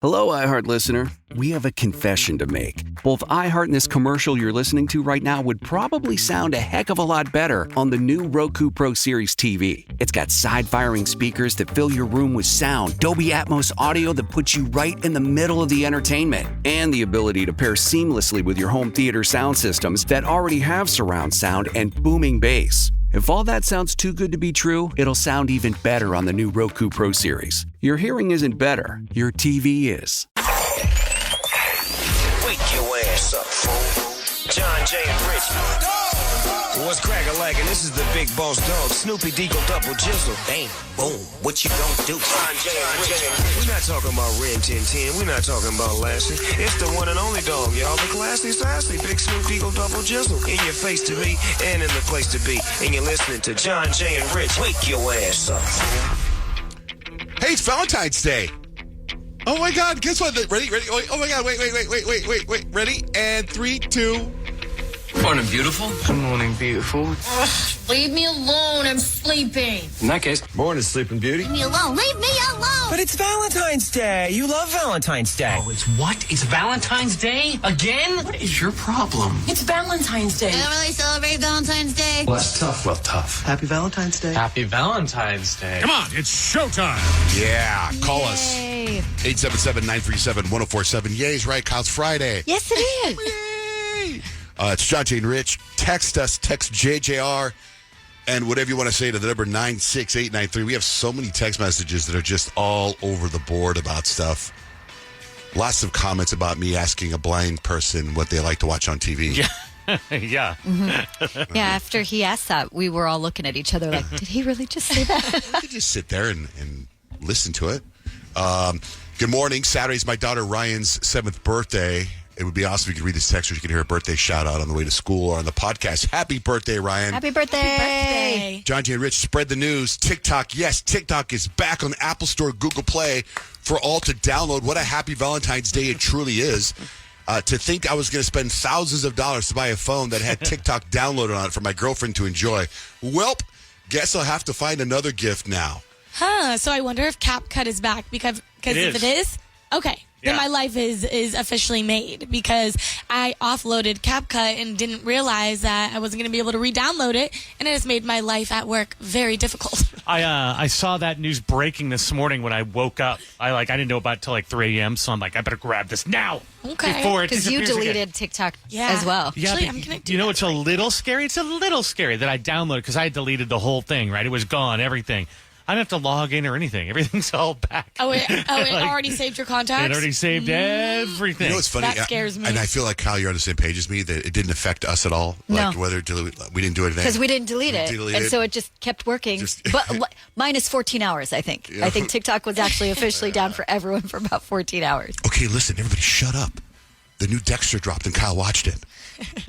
Hello, iHeart listener. We have a confession to make. Both iHeart and this commercial you're listening to right now would probably sound a heck of a lot better on the new Roku Pro Series TV. It's got side-firing speakers that fill your room with sound, Dolby Atmos audio that puts you right in the middle of the entertainment, and the ability to pair seamlessly with your home theater sound systems that already have surround sound and booming bass. If all that sounds too good to be true, it'll sound even better on the new Roku Pro Series. Your hearing isn't better, your TV is. Wake your ass up, fool. Johnjay and Rich. What's crackin'-lackin'? This is the big boss dog, Snoopy Deagle Double Jizzle. Bang, boom, what you gon' do? Johnjay and Rich. We're not talking about Ren 1010. We're not talking about Lassie. It's the one and only dog, y'all. The classy, sassy, big Snoop Deagle Double Jizzle. In your face to be, and in the place to be. And you're listening to Johnjay and Rich. Wake your ass up, fool. Hey, it's Valentine's Day. Oh my God! Guess what? Ready? Oh my God! Wait! Ready? And 3, 2. Morning, beautiful. Good morning, beautiful. Leave me alone. I'm sleeping. In that case, Morning, Sleeping Beauty. Leave me alone. Leave me alone. But it's Valentine's Day. You love Valentine's Day. oh, it's what? It's Valentine's Day again? What is your problem? It's Valentine's Day. I don't really celebrate Valentine's Day. Well, that's tough. Well, tough. Happy Valentine's Day. Happy Valentine's Day. Come on, it's showtime. Yeah, call us. 877-937-1047. Yay's right, Kyle's Friday. Yes, it is. Yay! It's Johnjay and Rich. Text us. Text JJR. And whatever you want to say to the number 96893. We have so many text messages that are just all over the board about stuff. Lots of comments about me asking a blind person what they like to watch on TV. Yeah. Yeah. Mm-hmm. Yeah, after he asked that, we were all looking at each other like, did he really just say that? You could just sit there and listen to it. Good morning. Saturday's my daughter Ryan's 7th birthday. It would be awesome if you could read this text or you could hear a birthday shout out on the way to school or on the podcast. Happy birthday, Ryan. Happy birthday. Johnjay and Rich, spread the news. TikTok, yes, TikTok is back on the Apple Store, Google Play for all to download. What a happy Valentine's Day it truly is. To think I was going to spend thousands of dollars to buy a phone that had TikTok downloaded on it for my girlfriend to enjoy. Welp, guess I'll have to find another gift now. So I wonder if CapCut is back because if it is, okay. Then my life is officially made because I offloaded CapCut and didn't realize that I wasn't going to be able to re-download it, and it has made my life at work very difficult. I saw that news breaking this morning when I woke up. I didn't know about it till 3 a.m. So I'm like, I better grab this now. Okay. Before it Because you disappears deleted again. TikTok Yeah. as well. Yeah, Actually, but I'm gonna do you know that it's a little scary. It's a little scary that I downloaded because I deleted the whole thing. Right, it was gone. Everything. I don't have to log in or anything. Everything's all back. Oh, it already saved your contacts? It already saved everything. You know what's funny? That scares me. And I feel like, Kyle, you're on the same page as me, that it didn't affect us at all. No. Like whether we didn't do it. Because we didn't delete it. And so it just kept working. But minus 14 hours, I think. Yeah. I think TikTok was actually officially down for everyone for about 14 hours. Okay, listen, everybody shut up. The new Dexter dropped and Kyle watched it.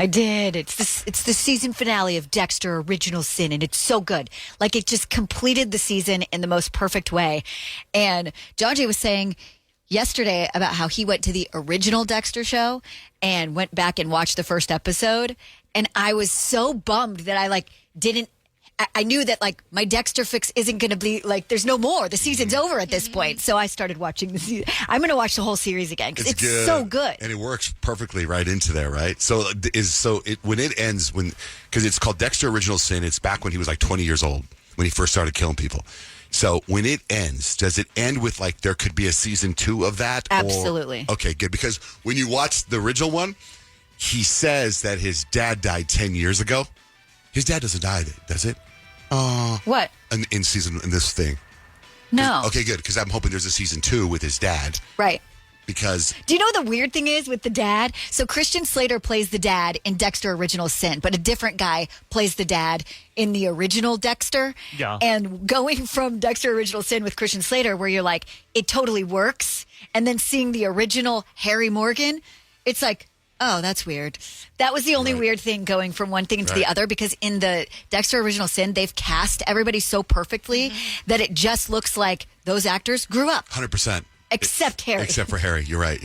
I did. It's the season finale of Dexter Original Sin, and it's so good. Like, it just completed the season in the most perfect way. And Johnjay was saying yesterday about how he went to the original Dexter show and went back and watched the first episode. And I was so bummed that I didn't. I knew that my Dexter fix isn't going to be there's no more. The season's over at this point. So I started watching the season. I'm going to watch the whole series again because it's good. so good. And it works perfectly right into there, right? So when it ends, because it's called Dexter Original Sin, it's back when he was 20 years old when he first started killing people. So when it ends, does it end with there could be a season 2 of that? Absolutely. Okay, good. Because when you watch the original one, he says that his dad died 10 years ago. His dad doesn't die, does it? What? In this thing. No. Okay, good. Because I'm hoping there's a season 2 with his dad. Right. Because do you know the weird thing is with the dad? So Christian Slater plays the dad in Dexter Original Sin, but a different guy plays the dad in the original Dexter. Yeah. And going from Dexter Original Sin with Christian Slater, where you're like, it totally works, and then seeing the original Harry Morgan, it's like, oh, that's weird. That was the only weird thing going from one thing to the other, because in the Dexter Original Sin, they've cast everybody so perfectly that it just looks like those actors grew up. 100%. Except Harry. Except for Harry. You're right.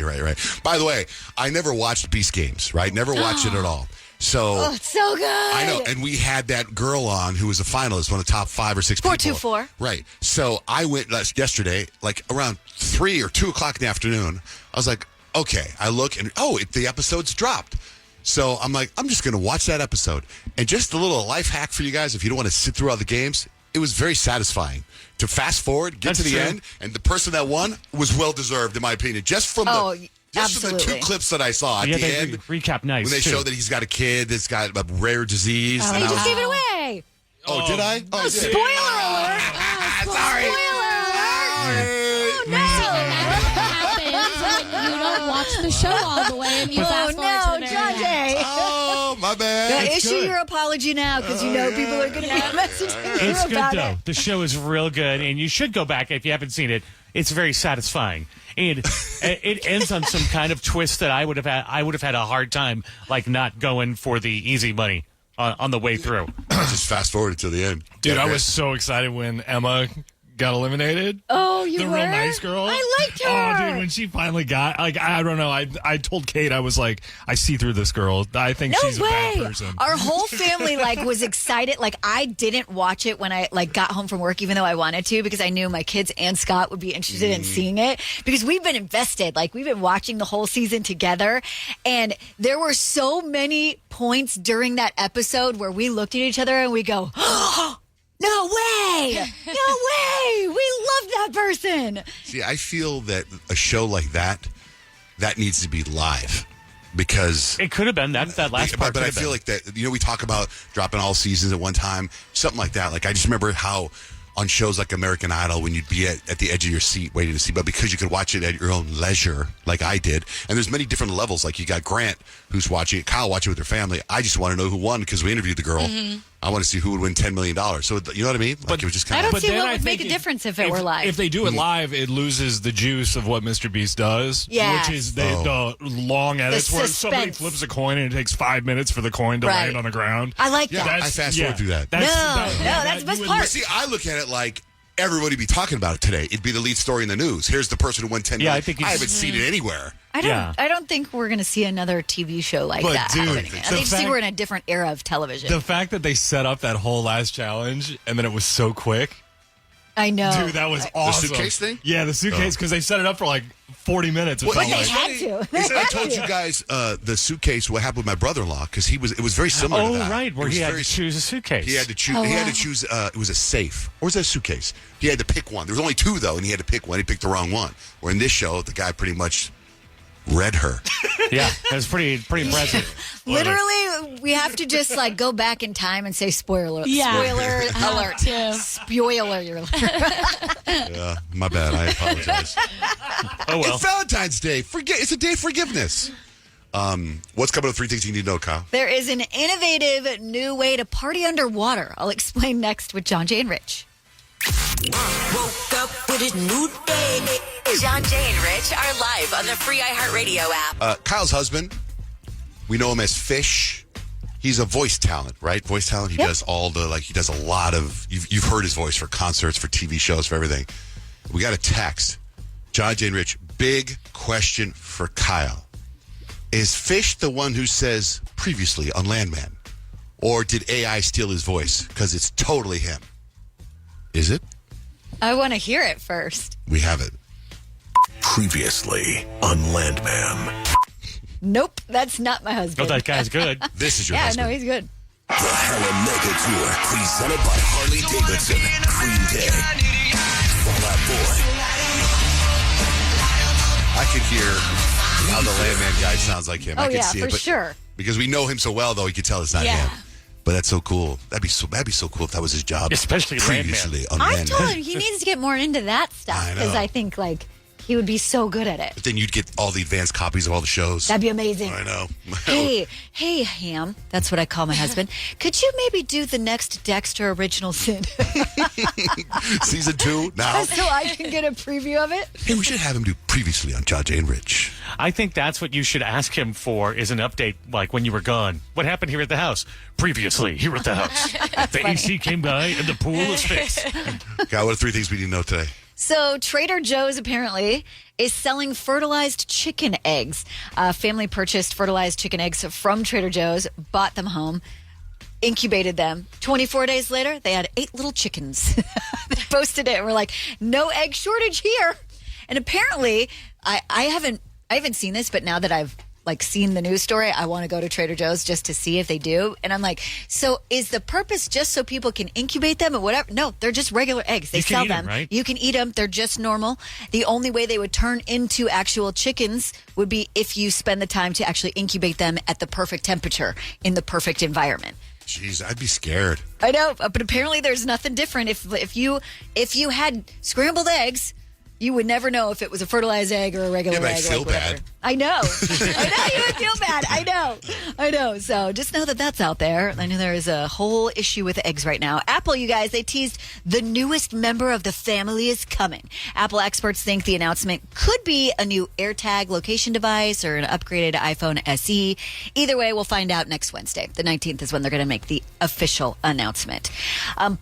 By the way, I never watched Beast Games, right? Never watched it at all. So it's so good. I know, and we had that girl on who was a finalist, one of the top 5 or 6 people. 424. Right. So I went yesterday, like around 3 or 2 o'clock in the afternoon. I was like, okay. I look and the episode's dropped. So I'm like, I'm just going to watch that episode. And just a little life hack for you guys, if you don't want to sit through all the games, it was very satisfying to fast forward, get to the end, and the person that won was well deserved, in my opinion, just from the 2 clips that I saw at the end. Recap nice. When they show that he's got a kid that's got a rare disease. Oh, you just gave it away. Oh, did I? Oh, Spoiler alert. Sorry. Spoiler alert. So that happens when you don't watch the show all the way and you fast forward to the very end. Johnjay. Oh, my bad. Issue your apology now because you know people are going to be messaging you It's good, about though. it. The show is real good, and you should go back if you haven't seen it. It's very satisfying. And it ends on some kind of twist that I would have had a hard time, like, not going for the easy money on the way through. Just fast forward to the end. Dude, I was so excited when Emma got eliminated. Oh, you the were? real nice girl. I liked her. Oh, dude, when she finally got, like, I don't know. I told Kate, I was like, I see through this girl. I think she's a bad person. Our whole family was excited. Like, I didn't watch it when I got home from work, even though I wanted to, because I knew my kids and Scott would be interested in seeing it, because we've been invested. Like, we've been watching the whole season together, and there were so many points during that episode where we looked at each other and we go, oh, no way! No way! We love that person! See, I feel that a show like that needs to be live. Because it could have been that last part. But I feel like that, we talk about dropping all seasons at one time, something like that. Like, I just remember how on shows like American Idol, when you'd be at the edge of your seat waiting to see, but because you could watch it at your own leisure, like I did, and there's many different levels. Like, you got Grant, who's watching it, Kyle watching it with their family. I just want to know who won because we interviewed the girl. Mm-hmm. I want to see who would win $10 million. So, you know what I mean? Like, but it was just kind I of... don't see what would make a difference if it were live. If they do it live, it loses the juice of what Mr. Beast does, which is the long edits where somebody flips a coin and it takes 5 minutes for the coin to land on the ground. I like that. I fast forward through that. That's the best part. See, I look at it like everybody be talking about it today. It'd be the lead story in the news. Here's the person who won $10 million. I haven't seen it anywhere. I don't think we're going to see another TV show like that. Dude, I think we're in a different era of television. The fact that they set up that whole last challenge and then it was so quick. I know. Dude, that was awesome. The suitcase thing? Yeah, the suitcase, because they set it up for like 40 minutes. They had to. I told you guys the suitcase, what happened with my brother-in-law, because it was very similar to that. Oh, right, where he had to choose a suitcase. He had to choose, it was a safe. Or was that a suitcase? He had to pick one. There was only 2, though, and he had to pick one. He picked the wrong one. Where in this show, the guy pretty much read her. Yeah, that was pretty impressive. Literally, we have to just go back in time and say spoiler alert. Spoiler alert. Yeah, my bad. I apologize. Oh, well. It's Valentine's Day. It's a day of forgiveness. What's coming up? 3 things you need to know, Kyle. There is an innovative new way to party underwater. I'll explain next with Johnjay and Rich. Woke up with a new day. Johnjay and Rich are live on the free iHeartRadio app. Kyle's husband, we know him as Fish. He's a voice talent, right? Voice talent. He does he does a lot of, you've heard his voice for concerts, for TV shows, for everything. We got a text. Johnjay and Rich, big question for Kyle. Is Fish the one who says previously on Landman? Or did AI steal his voice? Because it's totally him. Is it? I want to hear it first. We have it. Previously on Landman. Nope, that's not my husband. Oh, that guy's good. This is your husband. Yeah, no, he's good. The Hella Mega Tour, presented by Harley Davidson. Green Day. Fall Out Boy. I could hear how the Landman guy sounds like him. I could see it, for sure. Because we know him so well, though, you could tell it's not him. But that's so cool. That'd be so cool if that was his job. Especially previously on I Landman. told him he needs to get more into that stuff because I think he would be so good at it. But then you'd get all the advanced copies of all the shows. That'd be amazing. I know. Hey, Ham. That's what I call my husband. Could you maybe do the next Dexter Original Sin? Season 2 now. So I can get a preview of it? Hey, we should have him do previously on Johnjay and Rich. I think that's what you should ask him for is an update like when you were gone. What happened here at the house? Previously, here at the house. The AC came by and the pool is fixed. God, what are 3 things we need to know today? So Trader Joe's apparently is selling fertilized chicken eggs. A family purchased fertilized chicken eggs from Trader Joe's, bought them home, incubated them. 24 days later, they had 8 little chickens. They posted it and were like, no egg shortage here. And apparently, I haven't seen this, but now that I've seen the news story, I want to go to Trader Joe's just to see if they do. And I'm like, so is the purpose just so people can incubate them or whatever? No, they're just regular eggs. They sell them. Right? You can eat them. They're just normal. The only way they would turn into actual chickens would be if you spend the time to actually incubate them at the perfect temperature in the perfect environment. Jeez, I'd be scared. I know, but apparently there's nothing different. If you had scrambled eggs, you would never know if it was a fertilized egg or a regular egg. I feel bad. I know. I know you would feel bad. I know. So just know that that's out there. I know there is a whole issue with eggs right now. Apple, you guys, they teased the newest member of the family is coming. Apple experts think the announcement could be a new AirTag location device or an upgraded iPhone SE. Either way, we'll find out next Wednesday. The 19th is when they're going to make the official announcement.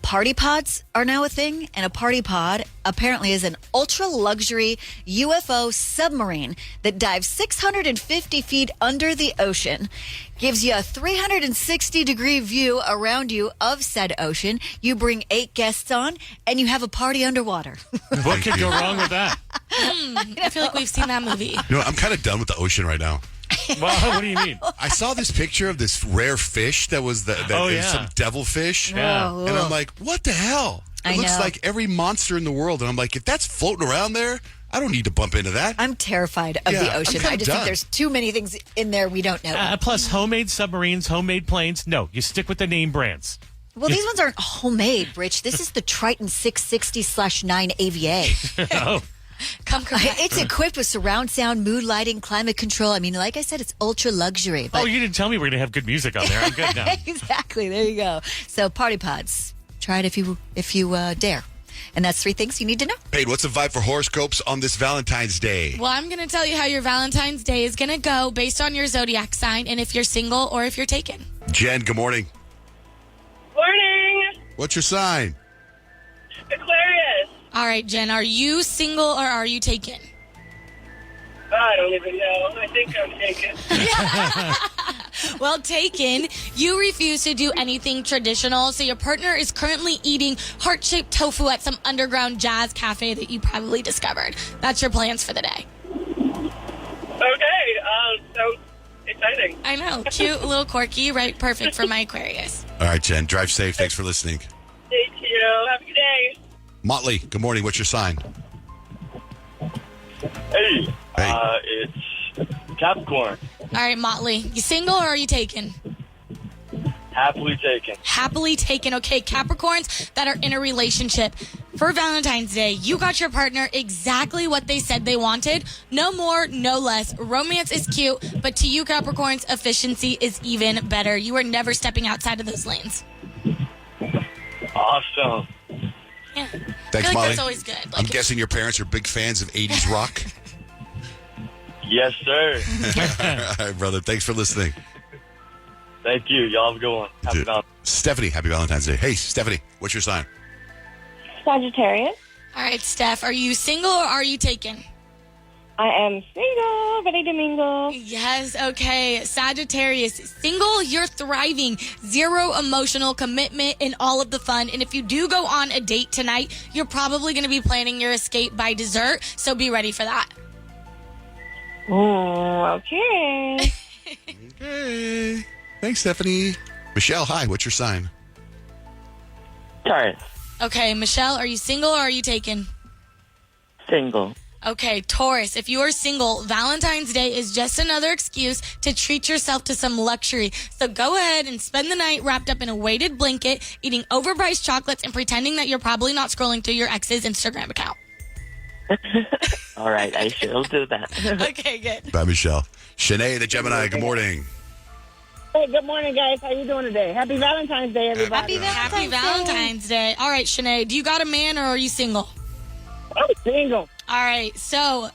Party pods are now a thing, and a party pod apparently is an ultra-luxury UFO submarine that dives 650 feet under the ocean, gives you a 360-degree view around you of said ocean. You bring 8 guests on, and you have a party underwater. What could go wrong with that? I feel like we've seen that movie. I'm kind of done with the ocean right now. Well, what do you mean? I saw this picture of this rare fish that was some devilfish. Yeah. And I'm like, what the hell? It looks like every monster in the world. And I'm like, if that's floating around there, I don't need to bump into that. I'm terrified of the ocean. I just think there's too many things in there we don't know. Plus, homemade submarines, homemade planes. No, you stick with the name brands. Well, these ones aren't homemade, Rich. This is the Triton 660/9 AVA. Oh. Come correct. It's equipped with surround sound, mood lighting, climate control. I mean, like I said, it's ultra luxury. But... Oh, you didn't tell me we're going to have good music on there. I'm good now. Exactly. There you go. So, party pods. Try it if you dare. And that's 3 things you need to know. Paige, what's the vibe for horoscopes on this Valentine's Day? Well, I'm going to tell you how your Valentine's Day is going to go based on your zodiac sign and if you're single or if you're taken. Jen, good morning. Morning. What's your sign? Aquarius. All right, Jen, are you single or are you taken? I don't even know. I think I'm taken. Well, taken, you refuse to do anything traditional, so your partner is currently eating heart-shaped tofu at some underground jazz cafe that you probably discovered. That's your plans for the day. Okay, sounds exciting. I know, cute, a little quirky, right? Perfect for my Aquarius. All right, Jen, drive safe. Thanks for listening. Thank you. Have a good day. Motley, good morning. What's your sign? Hey. It's Capricorn. All right, Motley, you single or are you taken? Happily taken. Happily taken. Okay, Capricorns that are in a relationship. For Valentine's Day, you got your partner exactly what they said they wanted. No more, no less. Romance is cute, but to you, Capricorns, efficiency is even better. You are never stepping outside of those lanes. Awesome. Yeah. Thanks, Molly. Molly. That's always good. I'm guessing your parents are big fans of 80s rock. Yes, sir. All right, brother. Thanks for listening. Thank you. Y'all have a good one. Happy Valentine's. Stephanie, happy Valentine's Day. Hey, Stephanie, what's your sign? Sagittarius. All right, Steph, are you single or are you taken? I am single, ready to mingle. Yes, okay. Sagittarius, single, you're thriving. Zero emotional commitment in all of the fun. And if you do go on a date tonight, you're probably going to be planning your escape by dessert. So be ready for that. Okay. Okay. Thanks, Stephanie. Michelle, hi. What's your sign? Taurus. Okay, Michelle, are you single or are you taken? Single. Okay, Taurus, if you are single, Valentine's Day is just another excuse to treat yourself to some luxury. So go ahead and spend the night wrapped up in a weighted blanket, eating overpriced chocolates, and pretending that you're probably not scrolling through your ex's Instagram account. All right, I shall do that. Okay, good. Bye, Michelle. Shanae, the Gemini, good morning. Hey, good morning, guys. How you doing today? Happy Valentine's Day, everybody. Happy Valentine's Day. All right, Shanae, do you got a man or are you single? I'm single. All right, so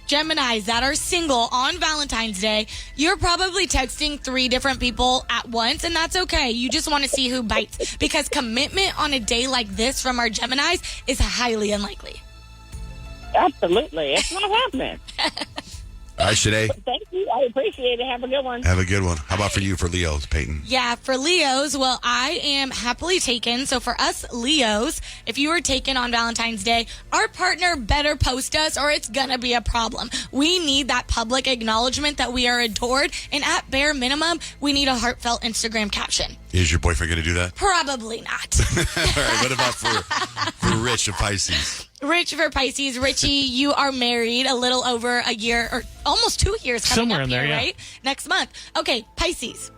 Geminis that are single on Valentine's Day, you're probably texting 3 different people at once, and that's okay. You just want to see who bites, because commitment on a day like this from our Geminis is highly unlikely. Absolutely. It's not happening. All right, Shanae. Thank you. I appreciate it. Have a good one. Have a good one. How about for you, for Leos, Peyton? Yeah, for Leos, well, I am happily taken. So for us Leos, if you were taken on Valentine's Day, our partner better post us or it's going to be a problem. We need that public acknowledgement that we are adored. And at bare minimum, we need a heartfelt Instagram caption. Is your boyfriend going to do that? Probably not. All right, what about for Rich of Pisces? Rich for Pisces. Richie, you are married a little over a year or almost 2 years coming somewhere up in there, here, yeah. right? Next month. Okay, Pisces.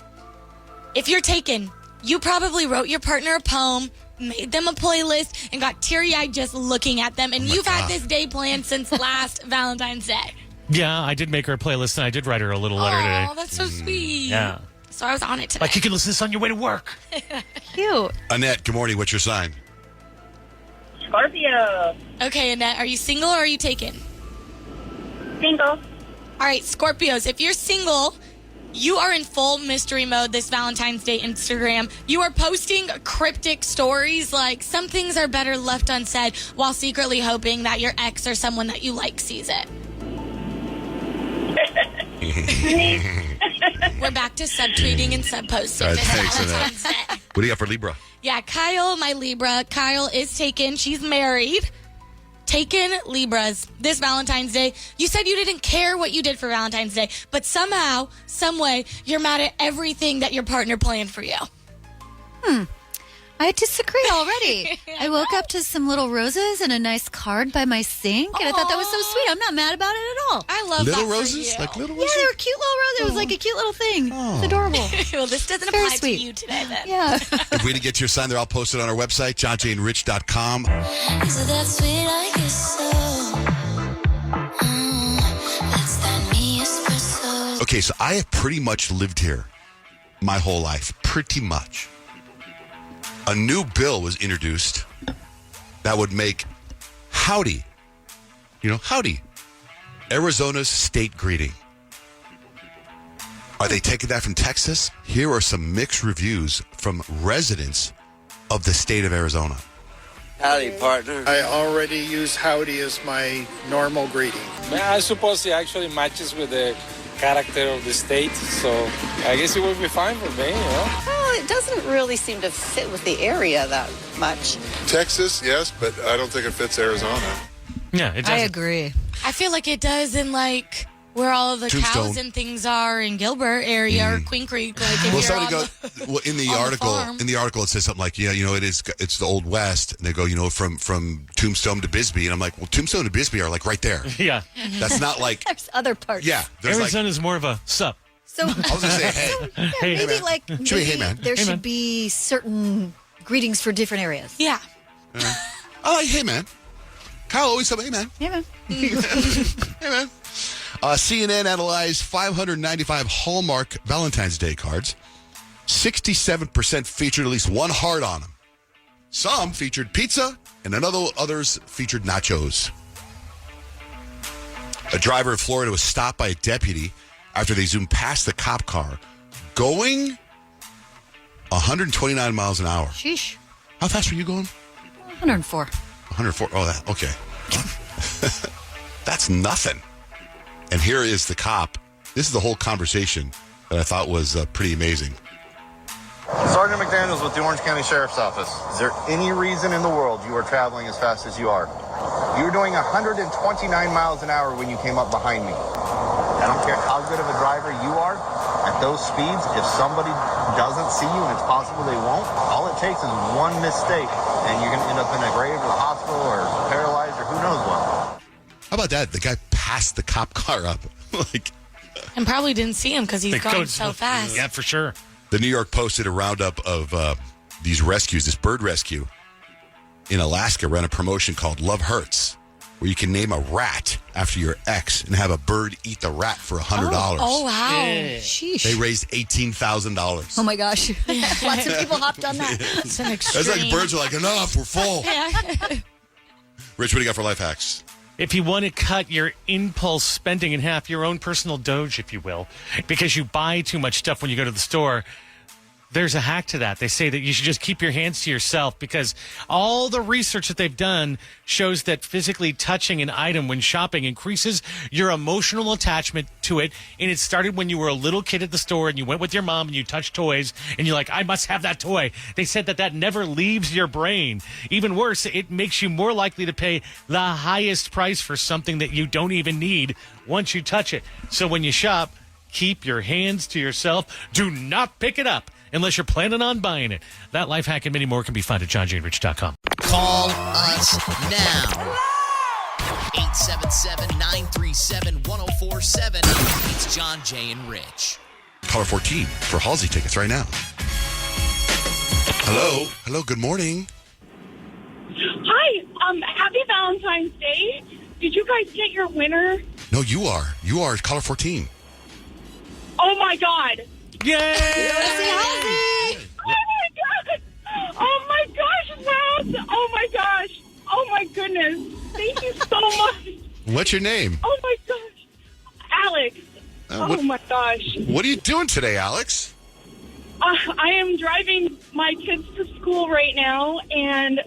If you're taken, you probably wrote your partner a poem, made them a playlist, and got teary-eyed just looking at them. And you've had this day planned since last Valentine's Day. Yeah, I did make her a playlist, and I did write her a little letter today. Oh, that's so sweet. Yeah. So I was on it today. Like, you can listen to this on your way to work. Cute. Annette, good morning. What's your sign? Scorpio. Okay, Annette, are you single or are you taken? Single. All right, Scorpios, if you're single, you are in full mystery mode this Valentine's Day Instagram. You are posting cryptic stories like some things are better left unsaid while secretly hoping that your ex or someone that you like sees it. We're back to subtweeting and subposting. All right, this thanks, Valentine's Day. What do you got for Libra? Yeah, Kyle, my Libra. Kyle is taken. She's married. Taken Libras this Valentine's Day. You said you didn't care what you did for Valentine's Day, but somehow, some way, you're mad at everything that your partner planned for you. I disagree already. I woke up to some little roses and a nice card by my sink, and I thought that was so sweet. I'm not mad about it at all. I love Little that roses? for you. Like little Yeah, roses? they were cute little roses. It was like a cute little thing. It's adorable. Well, this doesn't Very apply sweet. to you today, then. Yeah. If we didn't get your sign, they're all posted on our website, johnjayandrich.com. Is it that sweet? I guess so. That's that me espresso. Okay, so I have pretty much lived here my whole life. Pretty much. A new bill was introduced that would make howdy, howdy, Arizona's state greeting. Are they taking that from Texas? Here are some mixed reviews from residents of the state of Arizona. Howdy, partner. I already use howdy as my normal greeting. I suppose it actually matches with the character of the state, so I guess it would be fine for me, Well, it doesn't really seem to fit with the area that much. Texas, yes, but I don't think it fits Arizona. Yeah, it does. I agree. I feel like it does in, like, where all the Tombstone. cows and things are in Gilbert area or Queen Creek. Like, if Well, you're somebody on goes. Well, in the on the article, farm. it says something like, it's the Old West, and they go, from Tombstone to Bisbee, and I'm like, well, Tombstone to Bisbee are like right there. Yeah. That's not like. There's other parts. Yeah, there's Arizona's more of a sup. So I was gonna say, hey, yeah, Hey, maybe man. like Should be, hey, man. there Hey, should man. be certain greetings for different areas. Yeah. I like, hey man. Kyle always said, hey man. Yeah, man. Hey man. CNN analyzed 595 Hallmark Valentine's Day cards. 67% featured at least one heart on them. Some featured pizza, and others featured nachos. A driver in Florida was stopped by a deputy after they zoomed past the cop car, going 129 miles an hour. Sheesh. How fast were you going? 104. 104. Oh, that okay. That's nothing. And here is the cop. This is the whole conversation that I thought was pretty amazing. Sergeant McDaniels with the Orange County Sheriff's Office. Is there any reason in the world you are traveling as fast as you are? You were doing 129 miles an hour when you came up behind me. I don't care how good of a driver you are, at those speeds, if somebody doesn't see you, and it's possible they won't, all it takes is one mistake, and you're going to end up in a grave or the hospital or paralyzed or who knows what. How about that? The guy passed the cop car up. And probably didn't see him because he's They going go so fast. Yeah, for sure. The New York Post did a roundup of these rescues, this bird rescue in Alaska, ran a promotion called Love Hurts, where you can name a rat after your ex and have a bird eat the rat for $100. Oh, wow. Sheesh. They raised $18,000. Oh, my gosh. Lots of people hopped on that. It's an extreme. That's like birds are like, enough, we're full. Rich, what do you got for life hacks? If you want to cut your impulse spending in half, your own personal Doge, if you will, because you buy too much stuff when you go to the store, there's a hack to that. They say that you should just keep your hands to yourself because all the research that they've done shows that physically touching an item when shopping increases your emotional attachment to it. And it started when you were a little kid at the store and you went with your mom and you touched toys and you're like, I must have that toy. They said that never leaves your brain. Even worse, it makes you more likely to pay the highest price for something that you don't even need once you touch it. So when you shop, keep your hands to yourself. Do not pick it up unless you're planning on buying it. That life hack and many more can be found at johnjayrich.com. Call us now. 877-937-1047. It's John, Jay, and Rich. Caller 14 for Halsey tickets right now. Hello. Hello, good morning. Hi. Happy Valentine's Day. Did you guys get your winner? No, you are. You are caller 14. Oh, my God. Yay! Oh, my God. Oh, my gosh. Wow. Oh, my gosh. Oh, my goodness. Thank you so much. What's your name? Oh, my gosh. Alex. My gosh. What are you doing today, Alex? I am driving my kids to school right now, and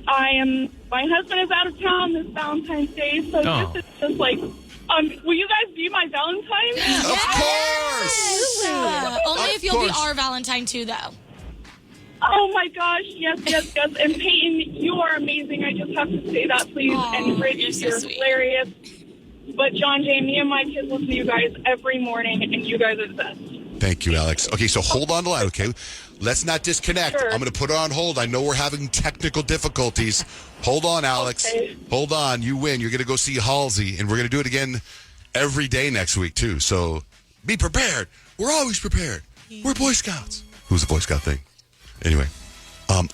my husband is out of town this Valentine's Day, so this is just like, will you guys be my Valentine? Of course! Only if you'll be our Valentine, too, though. Oh, my gosh. Yes. And Peyton, you are amazing. I just have to say that, please. And Rich, you're hilarious. But Johnjay, me and my kids listen to you guys every morning, and you guys are the best. Thank you, Alex. Okay, so hold on the line, okay? Let's not disconnect. Sure. I'm going to put her on hold. I know we're having technical difficulties. Hold on, Alex. Okay. Hold on. You win. You're going to go see Halsey, and we're going to do it again every day next week, too. So be prepared. We're always prepared. We're Boy Scouts. Who's the Boy Scout thing? Anyway,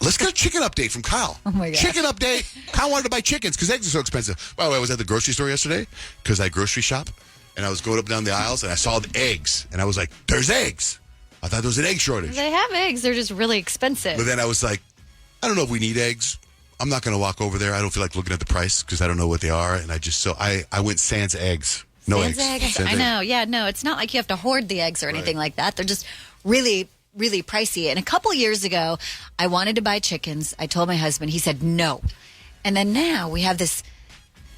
let's get a chicken update from Kyle. Oh, my God. Chicken update. Kyle wanted to buy chickens because eggs are so expensive. By the way, I was at the grocery store yesterday because I grocery shop, and I was going up and down the aisles, and I saw the eggs, and I was like, there's eggs. I thought there was an egg shortage. They have eggs. They're just really expensive. But then I was like, I don't know if we need eggs. I'm not going to walk over there. I don't feel like looking at the price because I don't know what they are. And I went sans eggs. No Sans eggs. I know. Yeah, no, it's not like you have to hoard the eggs or anything like that. They're just really, really pricey. And a couple years ago, I wanted to buy chickens. I told my husband. He said no. And then now we have this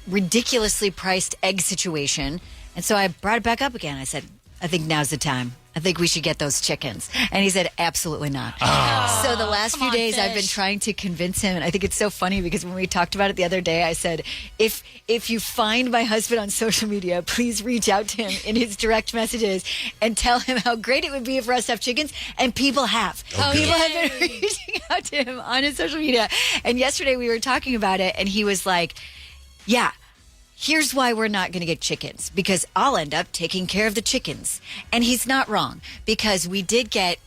ridiculously priced egg situation. And so I brought it back up again. I said, I think now's the time. I think we should get those chickens. And he said, absolutely not. Oh. So the last few days I've been trying to convince him. And I think it's so funny because when we talked about it the other day, I said, if you find my husband on social media, please reach out to him in his direct messages and tell him how great it would be for us to have chickens. And people have. People have been reaching out to him on his social media. And yesterday we were talking about it and he was like, yeah. Here's why we're not going to get chickens, because I'll end up taking care of the chickens. And he's not wrong, because we did get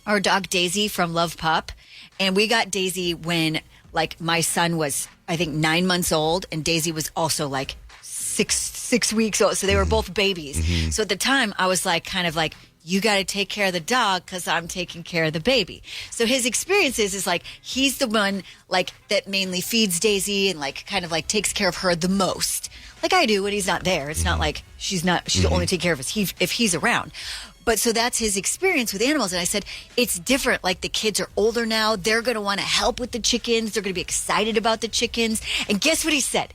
our dog Daisy from Love Pup, and we got Daisy when, like, my son was, I think, 9 months old, and Daisy was also, like, six weeks old. So they were both babies. Mm-hmm. So at the time, I was, like, kind of like, you got to take care of the dog because I'm taking care of the baby. So his experience is like he's the one like that mainly feeds Daisy and like kind of like takes care of her the most, like I do when he's not there. It's not like she's only taking care of us if he's around. But so that's his experience with animals. And I said, it's different. Like the kids are older now. They're going to want to help with the chickens. They're going to be excited about the chickens. And guess what he said?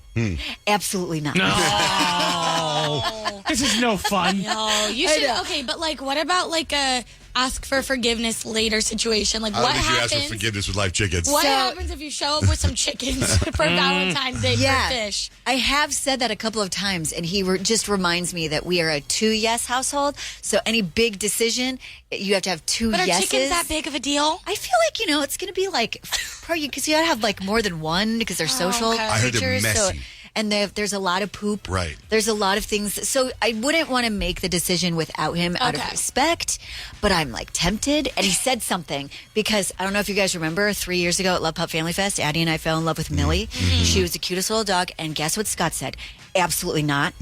Absolutely not. No. This is no fun. No, you should. Okay, but like, what about like a ask for forgiveness later situation? Like, what happens? You ask for forgiveness with live chickens. What happens if you show up with some chickens for Valentine's Day for fish? I have said that a couple of times, and he just reminds me that we are a 2 yes household. So any big decision, you have to have two yeses. But are chickens that big of a deal? I feel like, it's going to be like, probably because you got to have like more than one because they're social creatures. I heard they're messy. And there's a lot of poop. Right. There's a lot of things. So I wouldn't want to make the decision without him out of respect. But I'm like tempted. And he said something because I don't know if you guys remember 3 years ago at Love Pup Family Fest, Addie and I fell in love with Millie. Mm-hmm. She was the cutest little dog. And guess what Scott said? Absolutely not.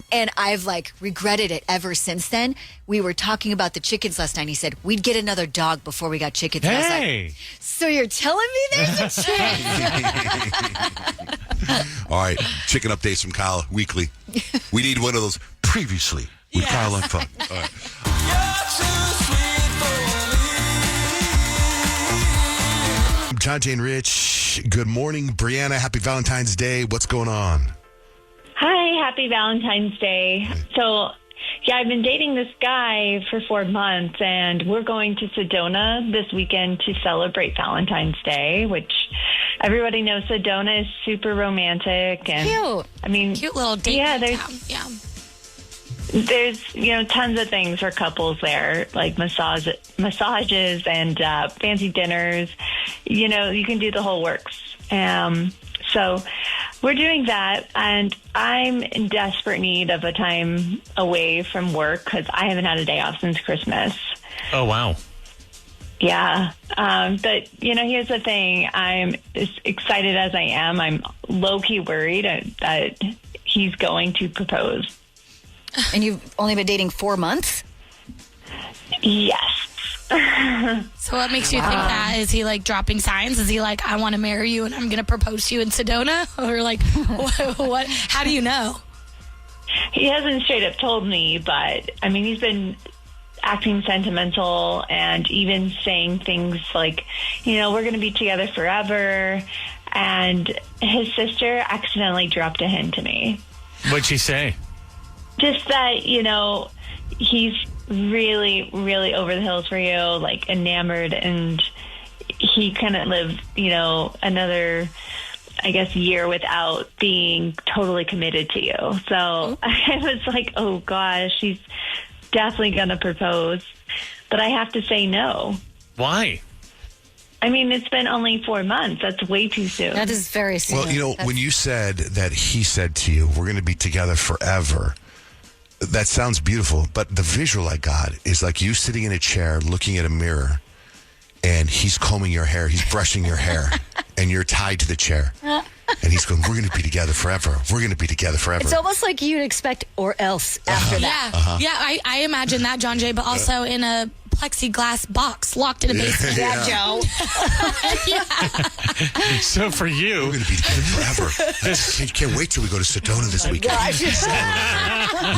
And I've like regretted it ever since then. We were talking about the chickens last night. He said, we'd get another dog before we got chickens. Hey. And I was like, so you're telling me there's a chance? All right. Chicken updates from Kyle weekly. We need one of those previously with Kyle on Fun. All right. Johnjay and Rich. Good morning, Brianna. Happy Valentine's Day. What's going on? Hi, happy Valentine's Day. So, I've been dating this guy for 4 months, and we're going to Sedona this weekend to celebrate Valentine's Day, which everybody knows Sedona is super romantic. And cute. I mean, cute little date. Yeah, there's Yeah. tons of things for couples there, like massages and fancy dinners. You can do the whole works. So we're doing that, and I'm in desperate need of a time away from work because I haven't had a day off since Christmas. Oh, wow. Yeah. But, here's the thing. I'm as excited as I am. I'm low-key worried that he's going to propose. And you've only been dating 4 months? Yes. So what makes you think that? Is he like dropping signs? Is he like, I want to marry you and I'm going to propose to you in Sedona? Or like, what? How do you know? He hasn't straight up told me, but I mean, he's been acting sentimental and even saying things like, we're going to be together forever. And his sister accidentally dropped a hint to me. What'd she say? Just that, he's really, really over the hills for you, like enamored, and he couldn't live, another, I guess, year without being totally committed to you. So I was like, oh gosh, he's definitely going to propose, but I have to say no. Why? I mean, it's been only 4 months. That's way too soon. That is very soon. Well, when you said that he said to you, we're going to be together forever, that sounds beautiful, but the visual I got is like you sitting in a chair looking at a mirror, and he's combing your hair, he's brushing your hair, and you're tied to the chair. And he's going, we're going to be together forever. We're going to be together forever. It's almost like you'd expect or else after that. Yeah, I imagine that, Johnjay, but also in a plexiglass box locked in a basement. Yeah, Joe. So for you, we're going to be together forever. I can't wait till we go to Sedona this weekend. I'm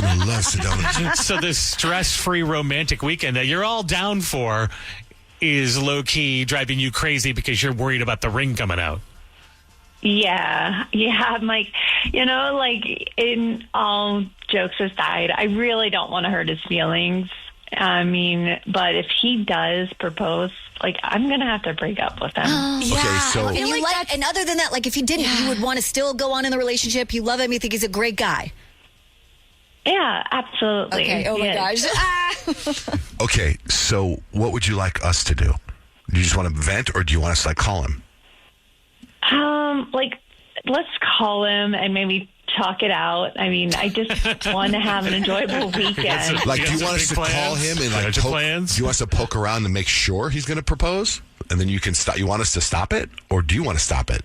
going to love Sedona. So this stress-free romantic weekend that you're all down for is low-key driving you crazy because you're worried about the ring coming out. Yeah. I'm like, in all jokes aside, I really don't want to hurt his feelings. I mean, but if he does propose, I'm going to have to break up with him. Yeah. Okay, so and other than that, if he didn't, you would want to still go on in the relationship. You love him. You think he's a great guy. Yeah, absolutely. Okay. Oh my gosh. Okay, so what would you like us to do? Do you just want to vent, or do you want us to call him? Let's call him and maybe talk it out. I mean, I just want to have an enjoyable weekend. Do you want us to call him and do you want us to poke around and make sure he's going to propose, and then you can stop? You want us to stop it, or do you want to stop it?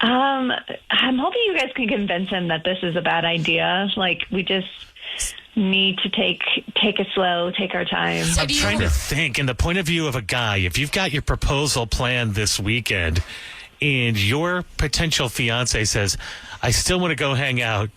I'm hoping you guys can convince him that this is a bad idea. We just need to take it slow, take our time. I'm trying to think in the point of view of a guy. If you've got your proposal planned this weekend and your potential fiance says, I still want to go hang out,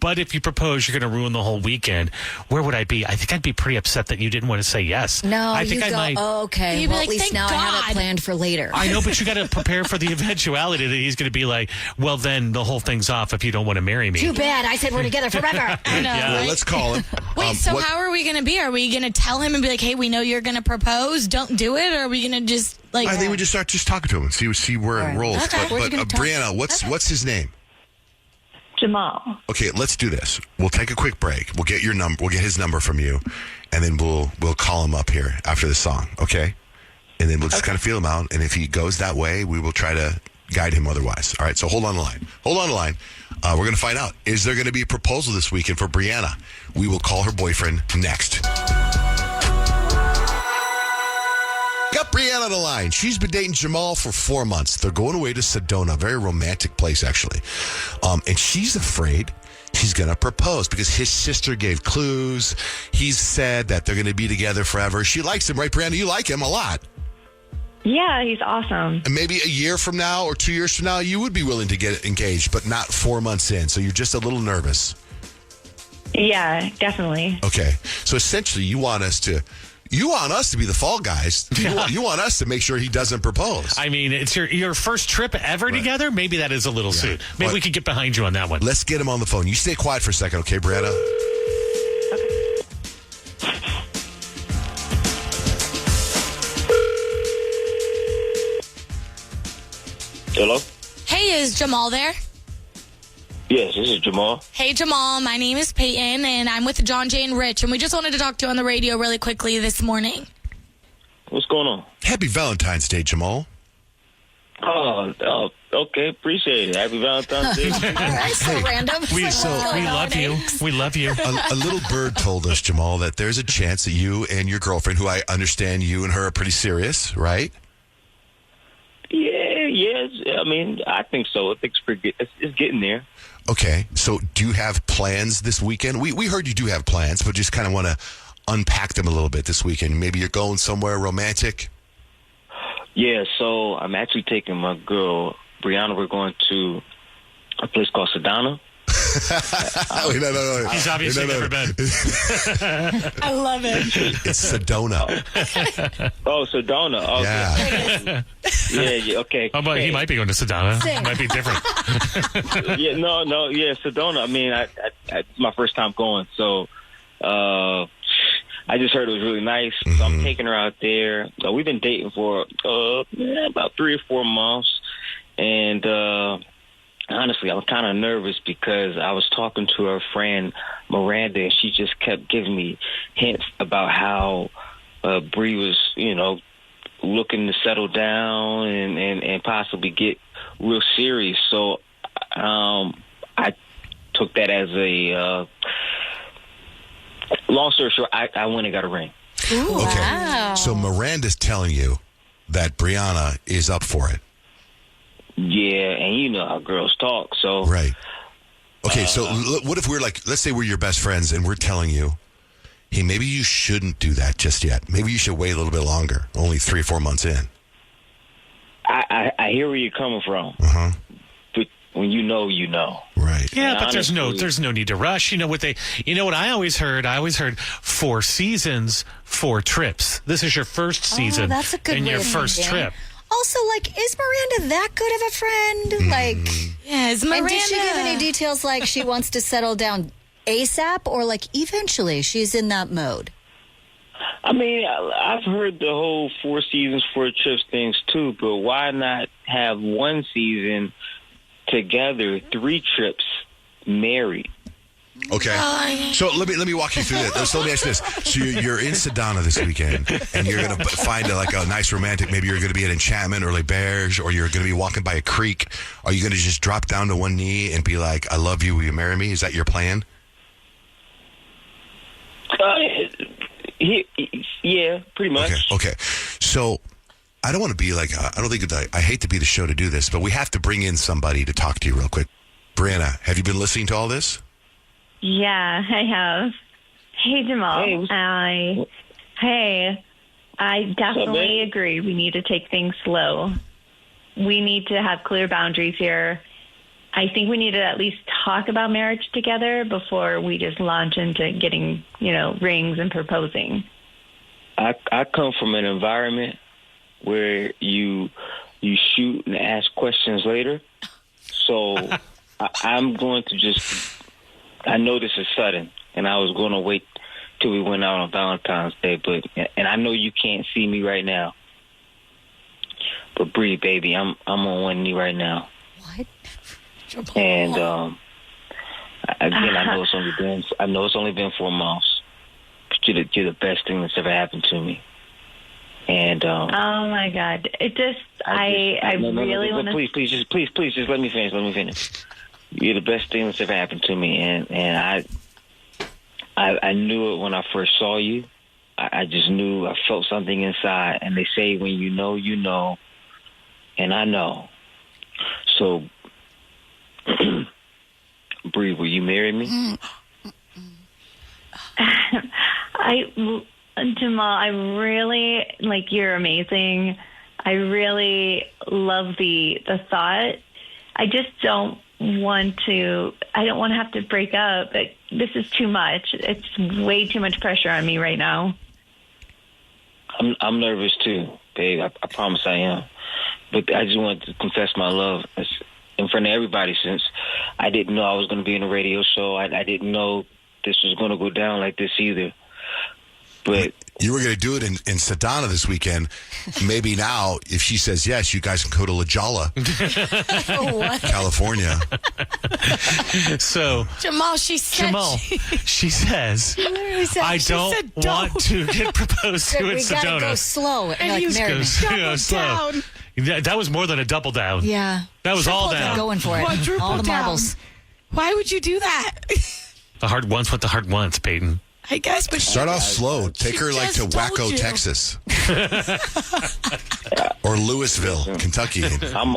but if you propose, you're going to ruin the whole weekend, where would I be? I think I'd be pretty upset that you didn't want to say yes. No, I think you go, might. oh, okay. You'd Well, be at like, least now "Thank I have God." it planned for later. I know, but you got to prepare for the eventuality that he's going to be like, well, then the whole thing's off if you don't want to marry me. Too bad. I said we're together forever. I know. Yeah. Well, right? let's call him. Wait, so how are we going to be? Are we going to tell him and be like, hey, we know you're going to propose. Don't do it? Or are we going to just I think we just start talking to him and see where it rolls. Okay. But Brianna, what's his name? Jamal. Okay, let's do this. We'll take a quick break. We'll get your number. We'll get his number from you, and then we'll call him up here after the song. Okay, and then we'll just kind of feel him out. And if he goes that way, we will try to guide him otherwise. All right. So hold on the line. We're going to find out. Is there going to be a proposal this weekend for Brianna? We will call her boyfriend next. Got Brianna on the line. She's been dating Jamal for 4 months. They're going away to Sedona, a very romantic place, actually. And she's afraid he's going to propose because his sister gave clues. He's said that they're going to be together forever. She likes him, right, Brianna? You like him a lot. Yeah, he's awesome. And maybe a year from now or 2 years from now, you would be willing to get engaged, but not 4 months in. So you're just a little nervous. Yeah, definitely. Okay. So essentially, you want us to You want us to be the fall guys. You want us to make sure he doesn't propose. I mean, it's your first trip ever together. Maybe that is a little soon. Maybe we could get behind you on that one. Let's get him on the phone. You stay quiet for a second, okay, Brianna? Hello? Hey, is Jamal there? Yes, this is Jamal. Hey, Jamal. My name is Peyton, and I'm with Johnjay and Rich, and we just wanted to talk to you on the radio really quickly this morning. What's going on? Happy Valentine's Day, Jamal. Oh, okay. Appreciate it. Happy Valentine's Day. All right, so random. We love you. We love you. A little bird told us, Jamal, that there's a chance that you and your girlfriend, who I understand you and her are pretty serious, right? Yes. I mean, I think so. I think it's getting there. Okay. So do you have plans this weekend? We heard you do have plans, but just kind of want to unpack them a little bit this weekend. Maybe you're going somewhere romantic? Yeah, so I'm actually taking my girl, Brianna. We're going to a place called Sedona. No. He's obviously never been. I love it. It's Sedona. Oh, Sedona. Okay. Yeah. Okay. Oh, but he might be going to Sedona. It might be different. Yeah, Sedona. I mean, it's my first time going, so I just heard it was really nice. So I'm taking her out there. We've been dating for about 3 or 4 months, and honestly, I was kind of nervous because I was talking to her friend Miranda, and she just kept giving me hints about how Bree was, looking to settle down and possibly get real serious. So I took that as a long story short. I went and got a ring. Ooh, okay, wow. So Miranda's telling you that Brianna is up for it. Yeah, and you know how girls talk, so... Right. Okay, so what if we're let's say we're your best friends and we're telling you, hey, maybe you shouldn't do that just yet. Maybe you should wait a little bit longer, only 3 or 4 months in. I hear where you're coming from. Uh-huh. But when you know, you know. Right. Yeah, and but honestly, there's no need to rush. You know what I always heard? I always heard 4 seasons, 4 trips. This is your first season that's a good and way your of first thinking. trip. Also, is Miranda that good of a friend? Yeah, is Miranda... And did she give any details she wants to settle down ASAP or eventually she's in that mode? I mean, I've heard the whole 4 seasons, 4 trips things too, but why not have 1 season together, 3 trips married? Okay. So let me walk you through that. So let me ask you this. So you're in Sedona this weekend, and you're going to find a nice romantic, maybe you're going to be at Enchantment or Les Berges, or you're going to be walking by a creek. Are you going to just drop down to one knee and be like, I love you, will you marry me? Is that your plan? Yeah, pretty much. Okay. So I don't want to be I hate to be the show to do this, but we have to bring in somebody to talk to you real quick. Brianna, have you been listening to all this? Yeah, I have. Hey, Jamal. I definitely agree. We need to take things slow. We need to have clear boundaries here. I think we need to at least talk about marriage together before we just launch into getting, rings and proposing. I come from an environment where you shoot and ask questions later. So I'm going to I know this is sudden, and I was going to wait till we went out on Valentine's Day, and I know you can't see me right now. But Bree, baby, I'm on one knee right now. What? And again, I know it's only been 4 months. But you're the best thing that's ever happened to me. And oh my God, it just I really want to. Please, just let me finish. You're the best thing that's ever happened to me, and I knew it when I first saw you. I just knew, I felt something inside, and they say when you know, and I know. So, Bree, will you marry me? Jamal, I really, you're amazing. I really love the thought. I just don't want to have to break up. This is too much. It's way too much pressure on me right now. I'm nervous too, babe. I promise I am. But I just wanted to confess my love in front of everybody, since I didn't know I was going to be in a radio show. I didn't know this was going to go down like this either. But you were going to do it in Sedona this weekend. Maybe now, if she says yes, you guys can go to La Jolla, California. So Jamal, she says, I don't want to get proposed to in Sedona. We gotta go slow. And you go slow. That was more than a double down. Yeah. That was all down. Going for it. All the marbles. Why would you do that? The heart wants what the heart wants, Peyton. I guess, but start off slow. Take her like to Waco, Texas, or Louisville, Kentucky. I'm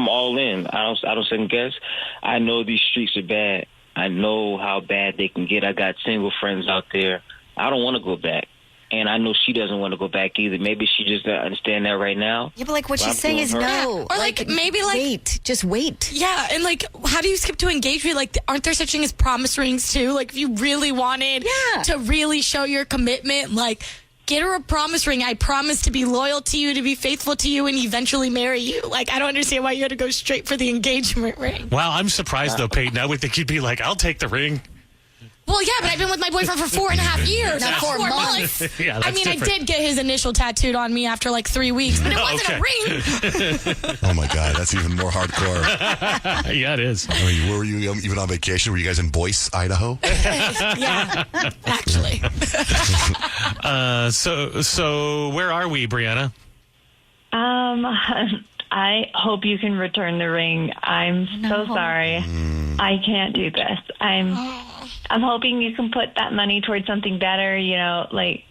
all in. I don't second guess. I know these streets are bad. I know how bad they can get. I got single friends out there. I don't want to go back. And I know she doesn't want to go back either. Maybe she just doesn't understand that right now. Yeah, but like what she's saying is no. Or like maybe like wait. Just wait. Yeah, and like how do you skip to engagement? Like aren't there such thing as promise rings too? Like if you really wanted to really show your commitment, like get her a promise ring. I promise to be loyal to you, to be faithful to you, and eventually marry you. Like I don't understand why you had to go straight for the engagement ring. Wow, I'm surprised though, Peyton. I would think you'd be like, I'll take the ring. Well, yeah, but I've been with my boyfriend for 4.5 years. Not 4 months. Yeah, I mean, I did get his initial tattooed on me after like 3 weeks, but it wasn't a ring. Oh, my God. That's even more hardcore. Yeah, it is. I mean, where were you even on vacation? Were you guys in Boise, Idaho? Yeah, actually. So where are we, Brianna? I hope you can return the ring. I'm so sorry. I can't do this. I'm hoping you can put that money towards something better, you know, like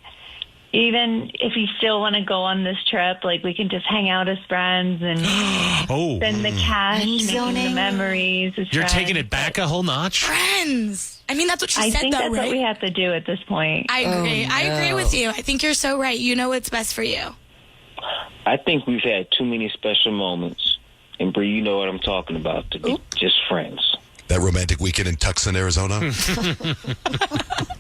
even if you still want to go on this trip, like we can just hang out as friends and spend the cash, making the memories. You're taking it back a whole notch? Friends. I mean, that's what she said, I think though, that's right? what we have to do at this point. I agree. I agree with you. I think you're so right. You know what's best for you. I think we've had too many special moments. And, Bree, you know what I'm talking about, to be just friends. That romantic weekend in Tucson, Arizona.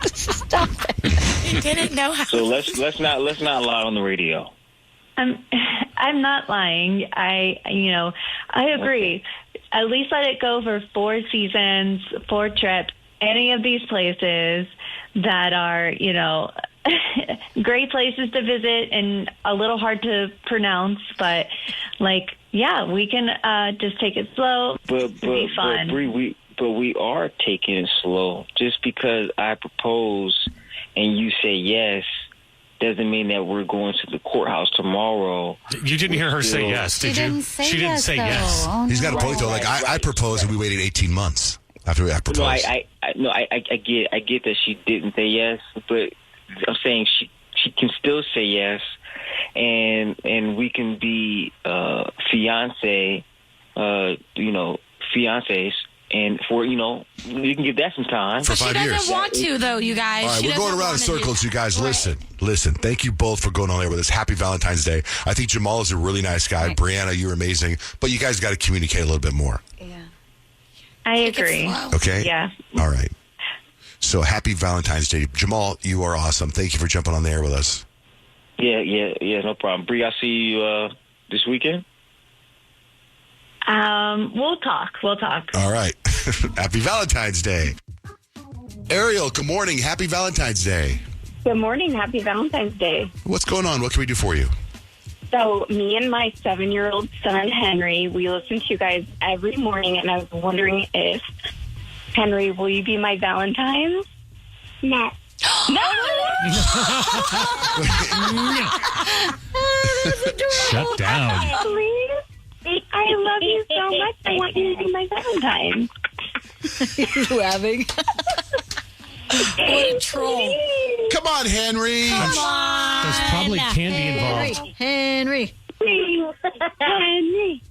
Stop it! You didn't know how. So let's not lie on the radio. I'm not lying. I agree. Okay. At least let it go for 4 seasons, 4 trips. Any of these places that are, you know, great places to visit and a little hard to pronounce, but like. Yeah, we can just take it slow. But be fun. But we are taking it slow. Just because I propose and you say yes doesn't mean that we're going to the courthouse tomorrow. You didn't hear her say yes, did you? She didn't say yes. Oh, He's got a point though. Like I proposed and we waited 18 months after I proposed. I get that she didn't say yes, but I'm saying she can still say yes. And we can be fiancés, and for we can give that some time for 5 years. She doesn't want to, though, you guys. All right, we're going around in circles, you guys. Right. Listen. Thank you both for going on there with us. Happy Valentine's Day. I think Jamal is a really nice guy. Right. Brianna, you're amazing, but you guys got to communicate a little bit more. Yeah, I agree. Okay. Yeah. All right. So happy Valentine's Day, Jamal. You are awesome. Thank you for jumping on the air with us. Yeah, no problem. Bree, I'll see you this weekend. We'll talk. All right. Happy Valentine's Day. Ariel, good morning. Happy Valentine's Day. Good morning. Happy Valentine's Day. What's going on? What can we do for you? So me and my 7-year-old son, Henry, we listen to you guys every morning, and I was wondering if, Henry, will you be my Valentine? No. No! Shut down. Please? I love you so much. I want you to be my Valentine. You're laughing. What a troll. Come on, Henry. Come on. There's probably candy involved. Henry. Henry.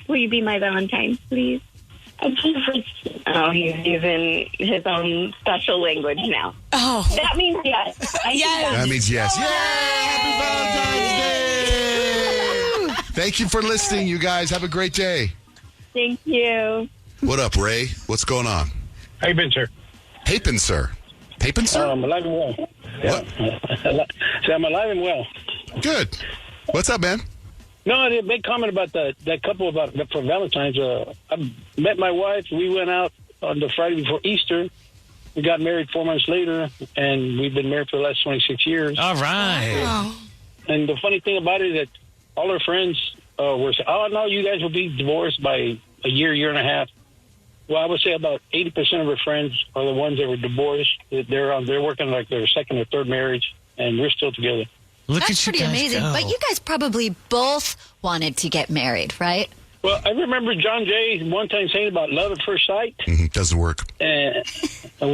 Will you be my Valentine, please? Oh, he's using his own special language now. Oh. That means yes. Yes. That means yes. Yay! Happy Valentine's Day! Thank you for listening, you guys. Have a great day. Thank you. What up, Ray? What's going on? How you been, sir? Papin, sir. Papin, sir? I'm alive and well. What? So I'm alive and well. Good. What's up, man? No, a big comment about that couple for Valentine's. I met my wife. We went out on the Friday before Easter. We got married 4 months later, and we've been married for the last 26 years. All right. Wow. And the funny thing about it is that all our friends were saying, "Oh no, you guys will be divorced by a year and a half." Well, I would say about 80% of our friends are the ones that were divorced. They're working like their second or third marriage, and we're still together. That's pretty amazing. Go. But you guys probably both wanted to get married, right? Well, I remember Johnjay one time saying about love at first sight. Doesn't work. Sorry to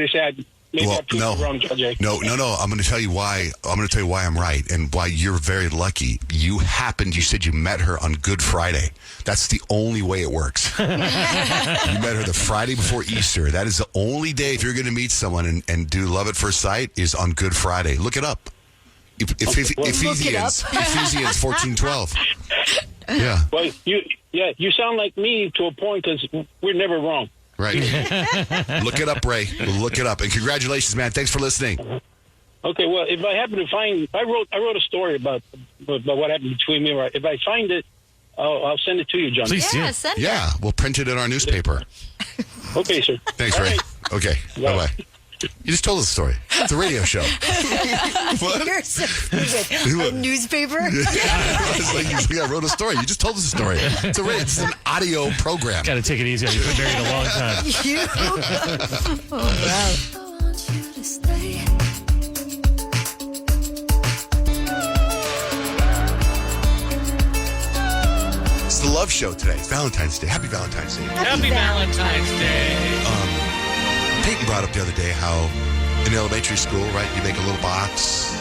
say, I proved you wrong, Johnjay. No. I'm going to tell you why. I'm going to tell you why I'm right and why you're very lucky. You said you met her on Good Friday. That's the only way it works. You met her the Friday before Easter. That is the only day if you're going to meet someone and do love at first sight is on Good Friday. Look it up. Ephesians 14:12. Yeah. Well, you sound like me to a point because we're never wrong. Right. Look it up, Ray. Look it up. And congratulations, man. Thanks for listening. Okay. Well, if I happen to find, I wrote a story about what happened between me. Right. If I find it, I'll send it to you, John. Please do. Send it. Yeah, we'll print it in our newspaper. Okay, sir. Thanks, All Ray. right. Okay. Bye-bye. You just told us a story. It's a radio show. What? You're so stupid. A newspaper? It's like I wrote a story. You just told us a story. It's an audio program. Got to take it easy. You've been married a long time. Oh, wow. It's the love show today. It's Valentine's Day. Happy Valentine's Day. Happy Valentine's Day. Peyton brought up the other day how in elementary school, right, you make a little box.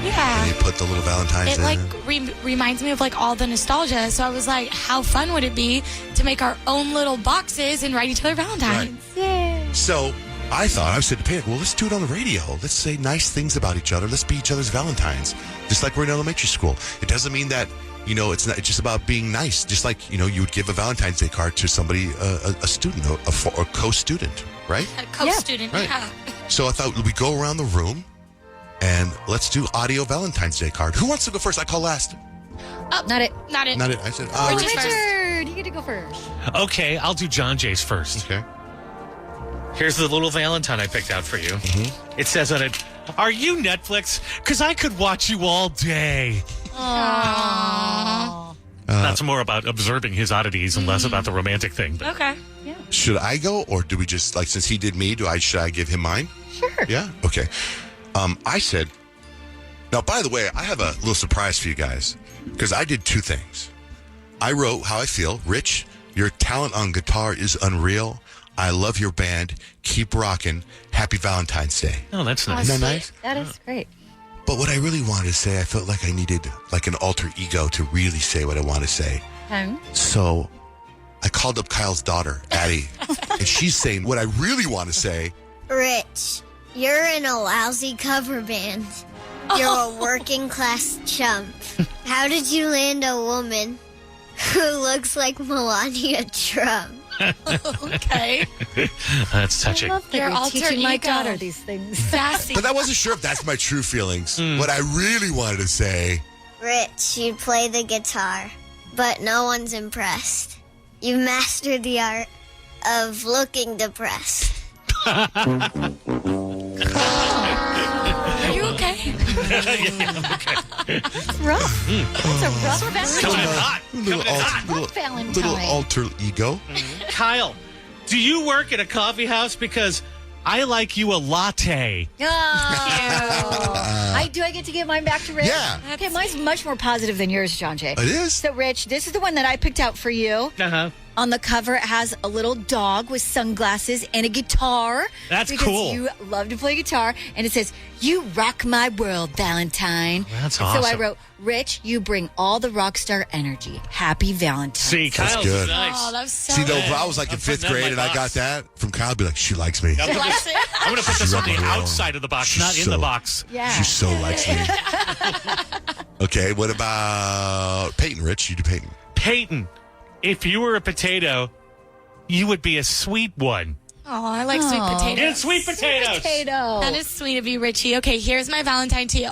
Yeah. And you put the little Valentines It in. like reminds me of like all the nostalgia. So I was like, how fun would it be to make our own little boxes and write each other Valentines? Right. Yay. So I said to Peyton, well, let's do it on the radio. Let's say nice things about each other. Let's be each other's Valentines. Just like we're in elementary school. It doesn't mean that, it's just about being nice. Just like, you would give a Valentine's Day card to somebody, a student, or co-student, right? A co-student, right. yeah. So I thought we go around the room and let's do audio Valentine's Day card. Who wants to go first? I call last. Oh, not it. I said, Richard, you get to go first. Okay, I'll do Johnjay's first. Okay. Here's the little Valentine I picked out for you. Mm-hmm. It says on it, "Are you Netflix? Because I could watch you all day." Aww. That's more about observing his oddities and less about the romantic thing. But. Okay. Yeah. Should I go, or do we just, since he did me, should I give him mine? Sure. Yeah? Okay. I said, now, by the way, I have a little surprise for you guys, because I did two things. I wrote how I feel. Rich, your talent on guitar is unreal. I love your band. Keep rocking. Happy Valentine's Day. Oh, that's nice. Isn't that nice? That is great. But what I really wanted to say, I felt like I needed an alter ego to really say what I want to say. So I called up Kyle's daughter, Addie, and she's saying what I really want to say. Rich, you're in a lousy cover band. You're a working class chump. How did you land a woman who looks like Melania Trump? Okay. That's touching. You're teaching my daughter these things. Sassy. But I wasn't sure if that's my true feelings. What I really wanted to say. Rich, you play the guitar, but no one's impressed. You mastered the art of looking depressed. Are you okay? Yeah, okay. That's rough. That's a rough Valentine. Little alter ego. Kyle, do you work at a coffee house? Because I like you a latte. Oh. Do I get to give mine back to Rich? Yeah. Okay, mine's much more positive than yours, Johnjay. It is? So, Rich, this is the one that I picked out for you. Uh-huh. On the cover, it has a little dog with sunglasses and a guitar. That's because cool. You love to play guitar. And it says, "You rock my world, Valentine." That's and awesome. So I wrote, "Rich, you bring all the rock star energy. Happy Valentine's." See, That's Kyle's good. nice. Oh, that's so See, though, good. if I was like in I'm fifth putting that in grade and my I got box. that from Kyle, I'd be like, she likes me. I'm going to put this on the outside of the box, She's not in the box. Yeah. She so likes me. Okay, what about Peyton, Rich? You do Peyton. Peyton, if you were a potato, you would be a sweet one. Oh, I like sweet potatoes. And sweet potatoes. Potato. That is sweet of you, Richie. Okay, here's my Valentine to you.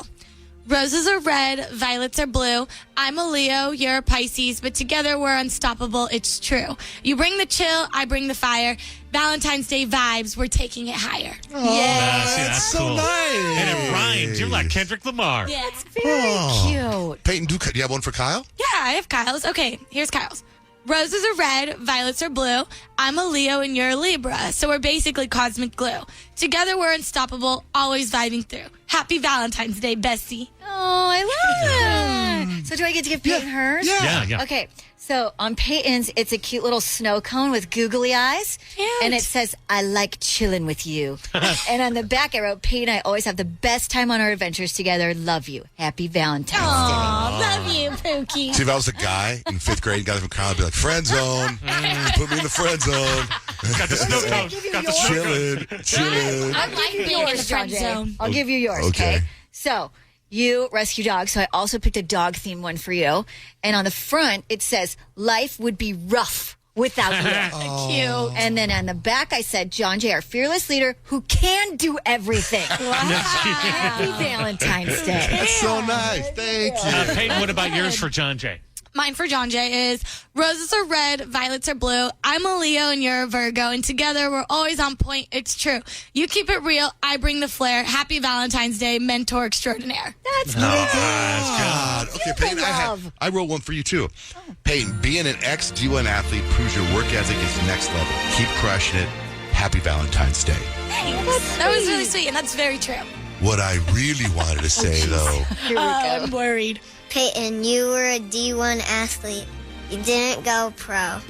Roses are red, violets are blue. I'm a Leo, you're a Pisces, but together we're unstoppable. It's true. You bring the chill, I bring the fire. Valentine's Day vibes, we're taking it higher. That's so cool. nice. And it rhymes. You're like Kendrick Lamar. Yeah, it's Cute. Peyton, do you have one for Kyle? Yeah, I have Kyle's. Okay, here's Kyle's. Roses are red, violets are blue. I'm a Leo and you're a Libra, so we're basically cosmic glue. Together we're unstoppable, always vibing through. Happy Valentine's Day, Bessie. Oh, I love it. So do I get to give Peyton hers? Yeah. Okay, so on Peyton's, it's a cute little snow cone with googly eyes. Cute. And it says, I like chilling with you. And on the back, I wrote, Peyton, I always have the best time on our adventures together. Love you. Happy Valentine's Aw, love you, Pookie. See, if I was a guy in 5th grade and got it from Kyle, I'd be like, friend zone. Put me in the friend zone. Got the snow cone. Got the snow cone. Chilling. I like being in the friend zone. I'll give you yours, okay? So you rescue dogs, so I also picked a dog-themed one for you. And on the front, it says, life would be rough without you. Cute. And then on the back, I said, Johnjay, our fearless leader who can do everything. Happy Valentine's Day. That's so nice. Thank you. Peyton, what about yours for Johnjay? Mine for Johnjay is roses are red, violets are blue. I'm a Leo and you're a Virgo, and together we're always on point. It's true. You keep it real, I bring the flair. Happy Valentine's Day, mentor extraordinaire. That's good. God. Okay, Peyton, I wrote one for you too. Peyton, being an ex-D1 athlete proves your work ethic is next level. Keep crushing it. Happy Valentine's Day. Thanks. That was really sweet, and that's very true. What I really wanted to say, though. Here we go. I'm worried. Peyton, you were a D1 athlete. You didn't go pro.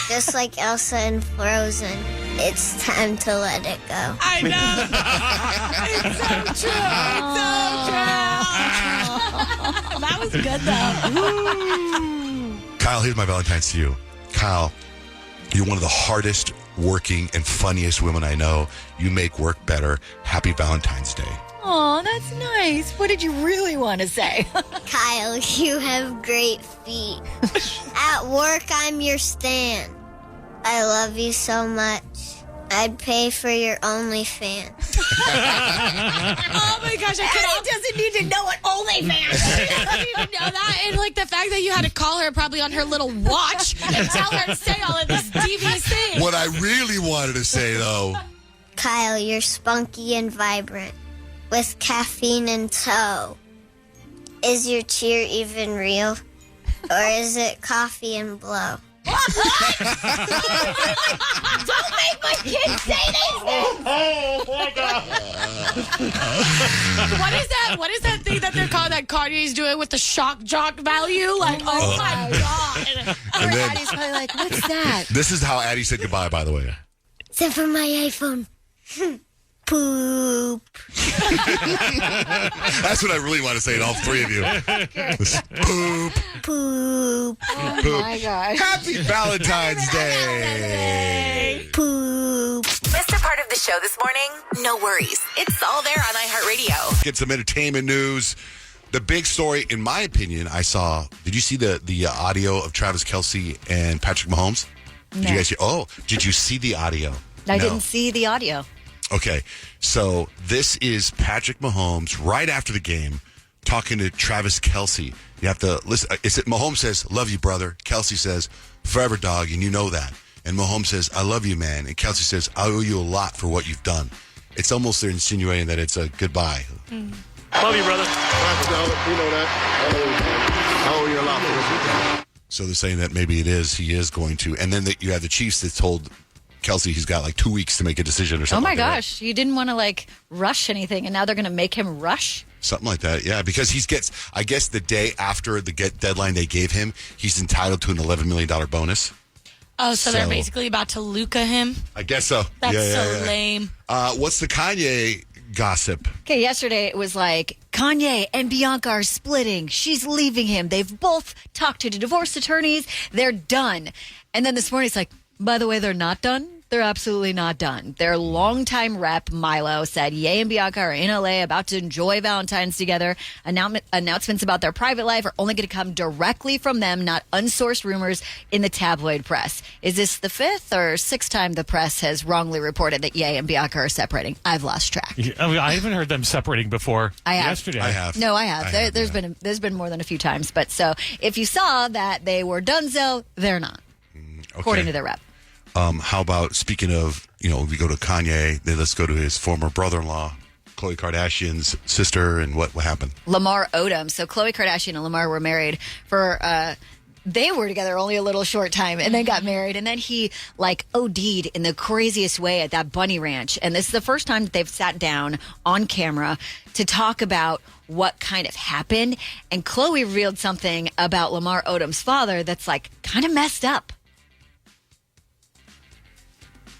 Just like Elsa in Frozen, it's time to let it go. I know. It's so true. It's so true. That was good, though. Kyle, here's my Valentine's to you. Kyle, you're one of the hardest working and funniest women I know. You make work better. Happy Valentine's Day. Oh, that's nice. What did you really want to say? Kyle, you have great feet. At work, I'm your stan. I love you so much. I'd pay for your OnlyFans. Oh my gosh, He doesn't need to know what OnlyFans is. I don't even know that. And like the fact that you had to call her probably on her little watch and tell her to say all of these devious things. What I really wanted to say, though. Kyle, you're spunky and vibrant. With caffeine in tow. Is your cheer even real? Or is it coffee and blow? Don't make my kids say these things. Oh, my God. What is that thing that they're called that Cartier's doing with the shock jock value? Like, oh my God. And then, Addie's probably like, what's that? this is how Addie said goodbye, by the way. Except for my iPhone. Poop. That's what I really want to say to all three of you. Poop. Poop. Oh my gosh. Happy Valentine's Day. Poop. Missed a part of the show this morning? No worries. It's all there on iHeartRadio. Get some entertainment news. The big story, in my opinion, I saw. Did you see the audio of Travis Kelce and Patrick Mahomes? Did you guys see? Oh, did you see the audio? I didn't see the audio. Okay, so this is Patrick Mahomes right after the game talking to Travis Kelce. You have to listen. Mahomes says, "Love you, brother." Kelce says, "Forever, dog," and you know that. And Mahomes says, "I love you, man." And Kelce says, "I owe you a lot for what you've done." It's almost they're insinuating that it's a goodbye. Love you, brother. You know that. I owe you a lot for what you've done. So they're saying that maybe he is going to. And then you have the Chiefs that told Kelce he's got like 2 weeks to make a decision or something. Oh my gosh, you didn't want to rush anything, and now they're going to make him rush? Something like that, yeah, because I guess the day after the deadline they gave him, he's entitled to an $11 million bonus. Oh, so they're basically about to Luka him? I guess so. That's so lame. What's the Kanye gossip? Okay, yesterday it was like, Kanye and Bianca are splitting. She's leaving him. They've both talked to the divorce attorneys. They're done. And then this morning it's like, by the way, they're not done. they're absolutely not done. Their longtime rep, Milo, said Ye and Bianca are in LA about to enjoy Valentine's together. Announcements about their private life are only going to come directly from them, not unsourced rumors in the tabloid press. Is this the 5th or 6th time the press has wrongly reported that Ye and Bianca are separating? I've lost track. I mean, I haven't heard them separating before. I have. Yesterday. I have. No, I have. There's been more than a few times. But so if you saw that they were donezo, they're not, according to their rep. How about, speaking of, we go to Kanye, then let's go to his former brother-in-law, Khloe Kardashian's sister, and what happened? Lamar Odom. So Khloe Kardashian and Lamar were married for, they were together only a little short time and then got married. And then he OD'd in the craziest way at that bunny ranch. And this is the first time that they've sat down on camera to talk about what kind of happened. And Khloe revealed something about Lamar Odom's father that's kind of messed up.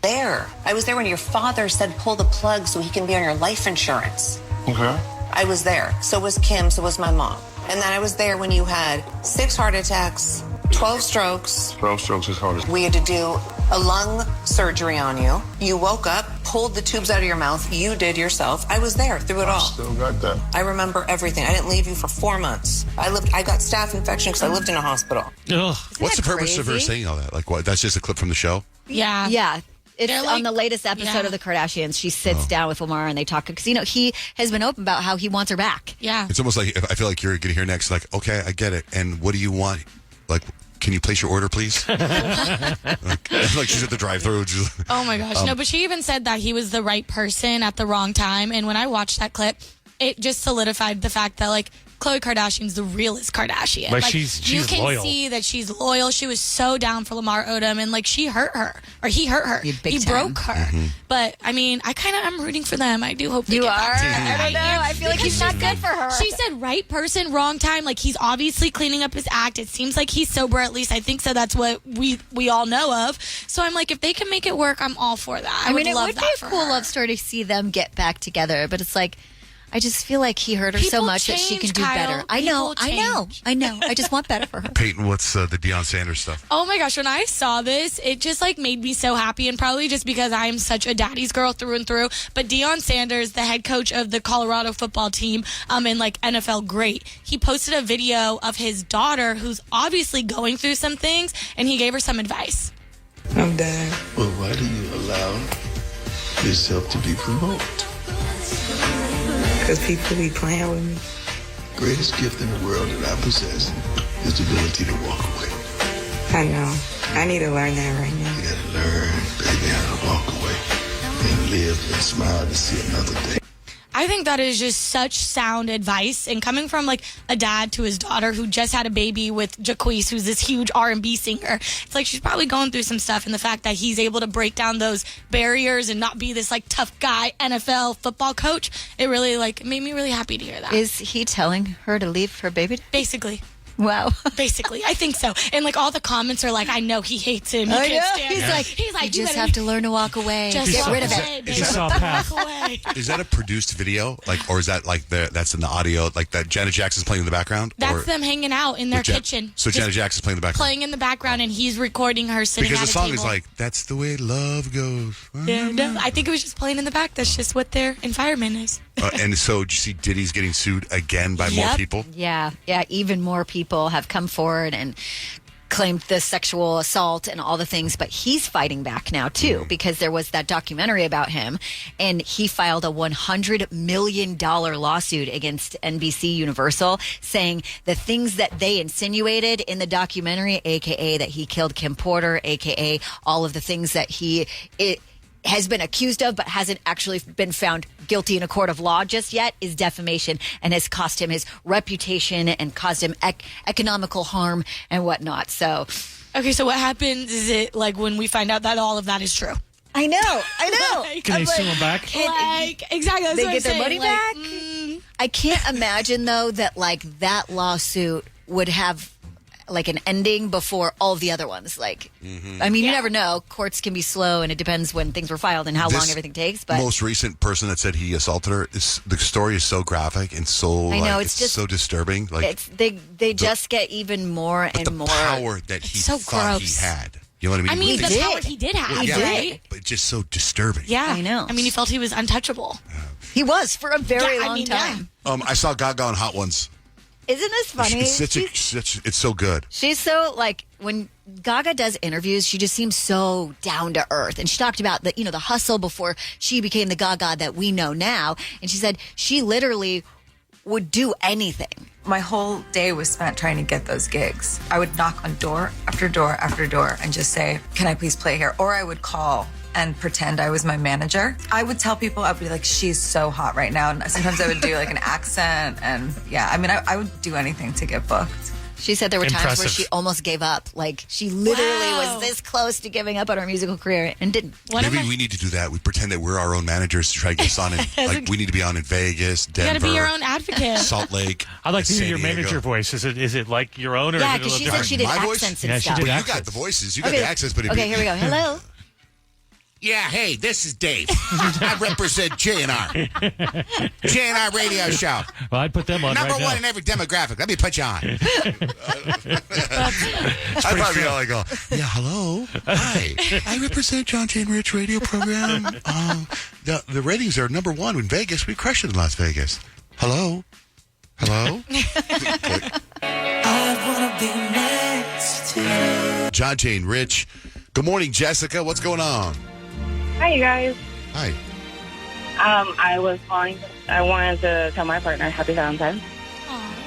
I was there when your father said pull the plug so he can be on your life insurance. Okay. I was there. So was Kim. So was my mom. And then I was there when you had 6 heart attacks, 12 strokes. 12 strokes is hard. We had to do a lung surgery on you. You woke up, pulled the tubes out of your mouth. You did yourself. I was there through it all. Still got that. I remember everything. I didn't leave you for 4 months. I got staph infection because I lived in a hospital. Ugh. What's the purpose of her saying all that? What? That's just a clip from the show? Yeah. Yeah. It's on the latest episode of The Kardashians. She sits down with Lamar and they talk because he has been open about how he wants her back. Yeah, it's almost like I feel like you're going to hear next. Okay, I get it. And what do you want? Can you place your order, please? like she's at the drive-thru. Oh my gosh, no! But she even said that he was the right person at the wrong time. And when I watched that clip, it just solidified the fact that Khloe Kardashian's the realest Kardashian. She's you can loyal. see that she's loyal. She was so down for Lamar Odom, and she hurt her, or he hurt her. He broke her. Mm-hmm. But I mean, I'm rooting for them. I do hope they you get are. back together. I don't know. I feel like he's not good for her. She said right person, wrong time. He's obviously cleaning up his act. It seems like he's sober. At least I think so. That's what we all know of. So I'm if they can make it work, I'm all for that. I mean, it would be a cool love story to see them get back together. But it's I just feel like he hurt her so much that she can do better. I know. I just want better for her. Peyton, what's the Deion Sanders stuff? Oh my gosh, when I saw this, it just made me so happy, and probably just because I am such a daddy's girl through and through. But Deion Sanders, the head coach of the Colorado football team, and NFL great, he posted a video of his daughter who's obviously going through some things, and he gave her some advice. I'm done. Well, why do you allow yourself to be provoked? Because people be playing with me. Greatest gift in the world that I possess is the ability to walk away. I know. I need to learn that right now. You gotta learn, baby, how to walk away and live and smile to see another day. I think that is just such sound advice, and coming from a dad to his daughter who just had a baby with Jacquees, who's this huge R&B singer. It's she's probably going through some stuff, and the fact that he's able to break down those barriers and not be this tough guy NFL football coach, it really made me really happy to hear that. Is he telling her to leave her baby? Basically. Wow. Basically, I think so. And all the comments are I know he hates him. He can't stand him. He's you just have to learn to walk away. Just get rid of it. Walk away. Is that a produced video? Or is that that's in the audio? That Janet Jackson's playing in the background? That's them hanging out in their kitchen. So Janet Jackson's playing in the background? Playing in the background, and he's recording her sitting because at the song a table. is that's the way love goes. Yeah, no, I think it was just playing in the back. That's just what their environment is. And so, do you see Diddy's getting sued again by more people? Yeah, even more people have come forward and claimed the sexual assault and all the things, but he's fighting back now too because there was that documentary about him, and he filed a $100 million lawsuit against NBC Universal, saying the things that they insinuated in the documentary, aka that he killed Kim Porter, aka all of the things that he has been accused of but hasn't actually been found guilty in a court of law just yet, is defamation and has cost him his reputation and caused him economical harm and whatnot. So, okay, so what happens is it when we find out that all of that is true? I know. Can they sue him back? Exactly. That's they what get their money back. I can't imagine though that that lawsuit would have an ending before all of the other ones. I mean, you never know. Courts can be slow, and it depends when things were filed and how long everything takes. But most recent person that said he assaulted her, the story is so graphic and so it's just so disturbing. They just get even more and more. The power that he thought he had. You know what I mean? I mean, the power he did have, right? But just so disturbing. Yeah, I know. I mean, you felt he was untouchable. He was for a very long time. I saw Gaga on Hot Ones. Isn't this funny? It's so good. She's so, like, when Gaga does interviews, she just seems so down to earth. And she talked about the hustle before she became the Gaga that we know now. And she said she literally would do anything. My whole day was spent trying to get those gigs. I would knock on door after door after door and just say, can I please play here? Or I would call and pretend I was my manager. I would tell people, I would be like, she's so hot right now. And sometimes I would do like an accent. And yeah, I mean, I would do anything to get booked. She said there were times where she almost gave up. Like, she literally was this close to giving up on her musical career and didn't. Maybe we need to do that. We pretend that we're our own managers to try to get us on. Like, we need to be on in Vegas, Denver. You got to be your own advocate. Salt Lake. I'd like to hear your manager voice. Is it like your own? Or yeah, because she said she did accents and stuff. You got the voices. You got the accents. But okay, here we go. Hello. Yeah, hey, this is Dave. I represent J&R. J&R radio show. Well, I'd put them on Number right one now. in every demographic. Let me put you on. I'd probably be all like, yeah, hello. Hi. I represent Johnjay and Rich radio program. The ratings are number one in Vegas. We crushed it in Las Vegas. Hello? Hello? I want to be next to you. Johnjay and Rich. Good morning, Jessica. What's going on? Hi, you guys. Hi. I was calling. I wanted to tell my partner Happy Valentine's.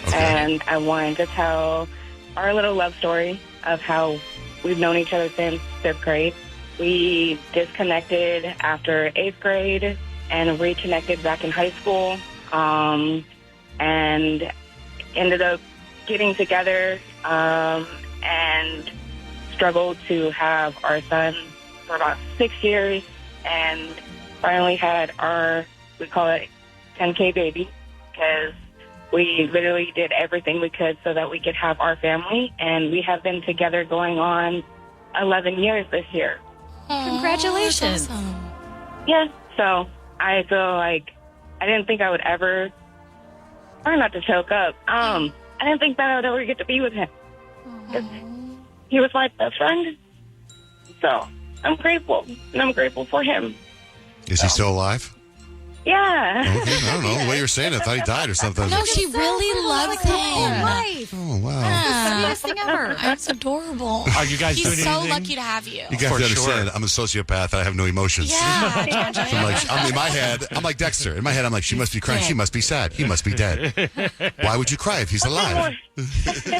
Okay. And I wanted to tell our little love story of how we've known each other since 5th grade. We disconnected after 8th grade and reconnected back in high school, and ended up getting together and struggled to have our son for about 6 years, and finally had we call it 10K baby, because we literally did everything we could so that we could have our family, and we have been together going on 11 years this year. Congratulations. Awesome. Yeah, so I feel like I didn't think I would ever, try not to choke up, I didn't think that I would ever get to be with him. He was my best friend, so I'm grateful, and I'm grateful for him. Is he still alive? Yeah. Okay, I don't know. The way you're saying it, I thought he died or something. No, she really loves him. Oh, wow. Yeah. Sweetest thing ever. That's adorable. Are you guys doing He's so anything? lucky to have you. You guys have to understand, I'm a sociopath. I have no emotions. Yeah. I'm in my head, I'm like Dexter. In my head, I'm like, she must be crying. She must be sad. He must be dead. Why would you cry if he's alive?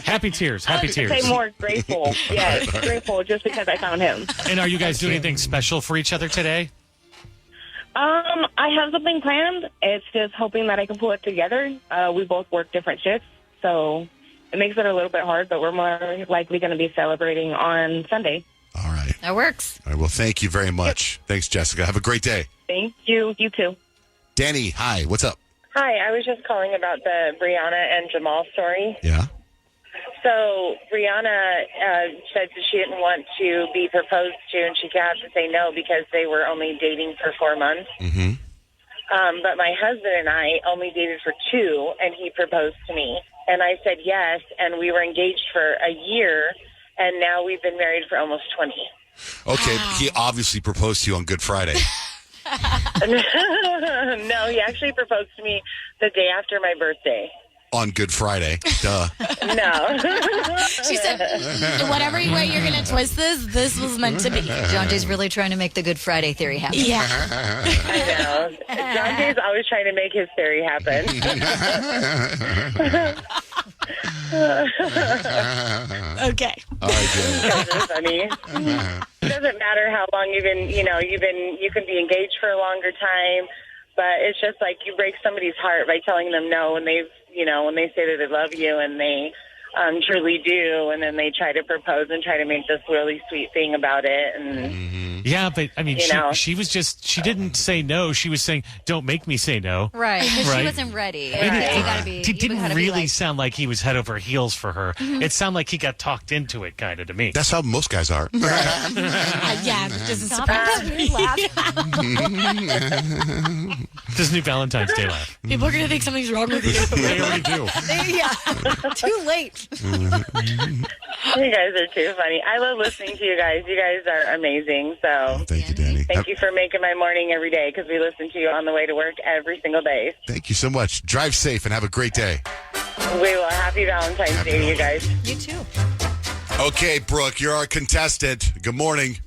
Happy tears. Happy tears. Say more grateful. Yes, grateful just because I found him. And are you guys doing anything special for each other today? I have something planned. It's just hoping that I can pull it together. We both work different shifts, so it makes it a little bit hard, but we're more likely going to be celebrating on Sunday. All right. That works. All right. Well, thank you very much. Thanks, Jessica. Have a great day. Thank you. You too. Danny, hi. What's up? Hi, I was just calling about the Brianna and Jamal story. Yeah. So Brianna said that she didn't want to be proposed to, and she had to say no because they were only dating for 4 months. Mm-hmm. But my husband and I only dated for 2, and he proposed to me. And I said yes, and we were engaged for a year, and now we've been married for almost 20. Okay, he obviously proposed to you on Good Friday. No, he actually proposed to me the day after my birthday. On Good Friday. Duh. No. She said, whatever way you're going to twist this was meant to be. Johnjay's really trying to make the Good Friday theory happen. Yeah. I know. Johnjay's always trying to make his theory happen. Okay. All right, That's funny. It doesn't matter how long you can be engaged for a longer time, but it's just like you break somebody's heart by telling them no when when they say that they love you and they truly do, and then they try to propose and try to make this really sweet thing about it. And yeah, but I mean, she didn't say no. She was saying, "Don't make me say no." Right, because she wasn't ready. He didn't really sound like he was head over heels for her. Mhm. It sounded like he got talked into it, kind of, to me. That's how most guys are. Yeah, it doesn't surprise me. This new Valentine's Day laugh. People are going to think something's wrong with you. They already do. Yeah. Too late. You guys are too funny. I love listening to you guys. You guys are amazing. So Thank you, Danny. thank you for making my morning every day because we listen to you on the way to work every single day. Thank you so much. Drive safe and have a great day. We will. Happy Valentine's Day to you guys. You too. Okay, Brooke, you're our contestant. Good morning.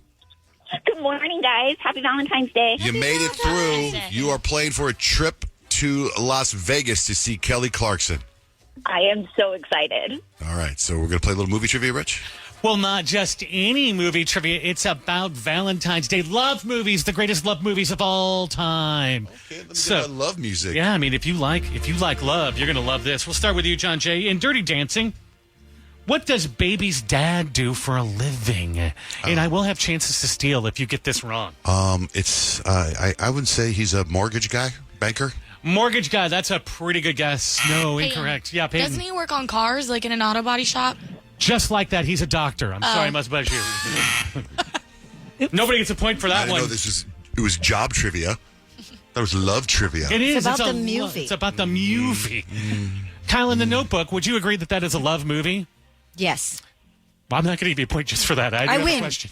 Good morning, guys. Happy Valentine's Day. You made it through. You are playing for a trip to Las Vegas to see Kelly Clarkson. I am so excited. All right, so we're going to play a little movie trivia, Rich? Well, not just any movie trivia. It's about Valentine's Day. Love movies, the greatest love movies of all time. Okay, let me get my love music. Yeah, I mean, if you like love, you're going to love this. We'll start with you, John Jay. In Dirty Dancing, what does Baby's dad do for a living? And I will have chances to steal if you get this wrong. It's I would say he's a mortgage guy, banker. Mortgage guy, that's a pretty good guess. No, incorrect. Yeah, Peyton. Doesn't he work on cars, like in an auto body shop? Just like that, he's a doctor. I'm sorry, I must buzz you. Nobody gets a point for that I didn't one. know it was job trivia. That was love trivia. It is. It's about the movie. It's about the movie. Kyle, in The Notebook, would you agree that that is a love movie? Yes. Well, I'm not going to give you a point just for that. I have win. a question.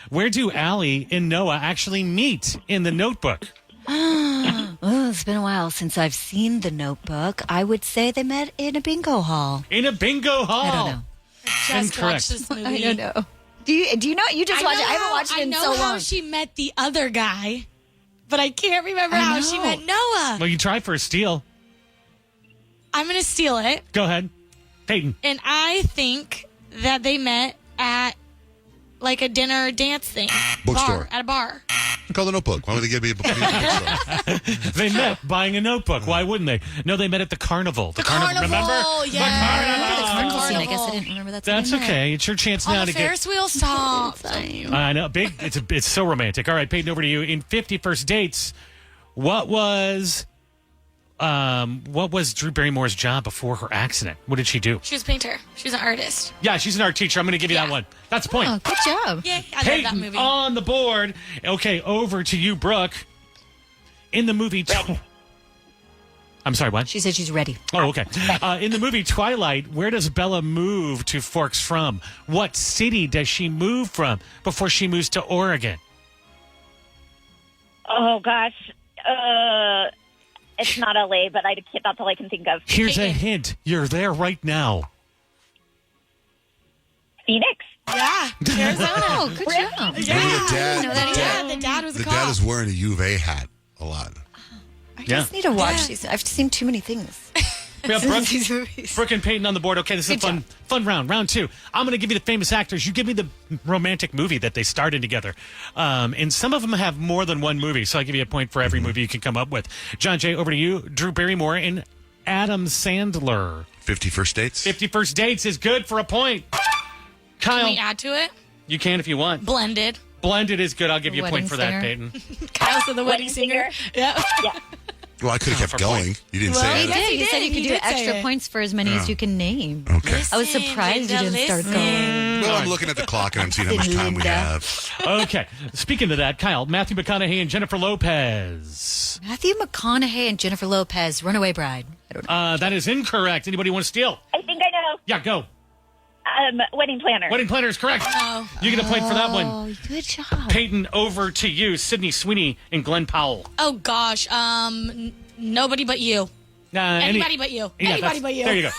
Where do Allie and Noah actually meet in The Notebook? Oh, it's been a while since I've seen The Notebook. I would say they met in a bingo hall. In a bingo hall. I don't know. Just watched this movie. I don't know. Do you know? You just watched it. I haven't watched it in so long. I know how she met the other guy, but I can't remember how she met Noah. Well, you try for a steal. I'm going to steal it. Go ahead. Peyton. And I think that they met at like a dinner dance thing. Bookstore. At a bar. Call The Notebook. Why would they give me a bookstore? They met buying a notebook. Why wouldn't they? No, they met at the carnival. The carnival, remember? yeah. The carnival scene. I guess I didn't remember that. That's okay. It's your chance now On to the get. Ferris wheel stop. I know. Big. It's so romantic. All right, Peyton, over to you. In 50 First Dates, what was Drew Barrymore's job before her accident? What did she do? She was a painter. She was an artist. Yeah, she's an art teacher. I'm going to give you that one. That's a point. Oh, good job. Yeah, I Peyton love that movie. on the board. Okay, over to you, Brooke. In the movie... I'm sorry, what? She said she's ready. Oh, okay. In the movie Twilight, where does Bella move to Forks from? What city does she move from before she moves to Oregon? Oh, gosh. It's not LA, but that's all I can think of. Here's a hint. You're there right now. Phoenix. Yeah, Arizona. Oh, good job. Yeah. The dad was a The cop. dad is wearing a U of A hat a lot. I just need to watch these. I've seen too many things. We have Brooke and Peyton on the board. Okay, this is a fun round. Round two. I'm going to give you the famous actors. You give me the romantic movie that they starred in together. And some of them have more than one movie, so I'll give you a point for every movie you can come up with. John Jay, over to you. Drew Barrymore and Adam Sandler. 50 First Dates? 50 First Dates is good for a point. Kyle. Can we add to it? You can if you want. Blended. Blended is good. I'll give you a point Wedding for singer. that, Peyton. Kyle said the wedding singer. Yeah. Well, I could have kept going. You didn't say He it. did. He said you could do extra points for as many as you can name. Okay. I was surprised you didn't start going. Well, I'm looking at the clock and I'm seeing how much time we have. Okay. Speaking of that, Kyle, Matthew McConaughey and Jennifer Lopez. Matthew McConaughey and Jennifer Lopez, Runaway Bride. I don't know. That is incorrect. Anybody want to steal? I think I know. Yeah, go. Wedding Planner. Wedding Planner is correct. Oh. You get a point for that one. Oh, good job. Peyton, over to you. Sydney Sweeney and Glenn Powell. Oh, gosh. Nobody but you. Anybody but you. Yeah, Anybody but you. There you go.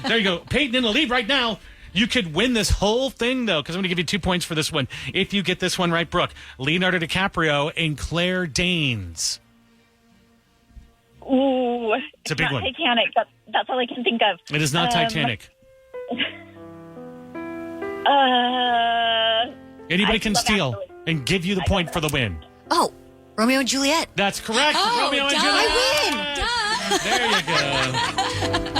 There you go. Peyton in the lead right now. You could win this whole thing, though, because I'm going to give you 2 points for this one. If you get this one right, Brooke. Leonardo DiCaprio and Claire Danes. Ooh. It's a big one. Titanic. That's all I can think of. It is not Titanic. Anybody can steal and give you the point for the win. Oh, Romeo and Juliet. That's correct. Oh, Romeo and Juliet. I win. Duh. There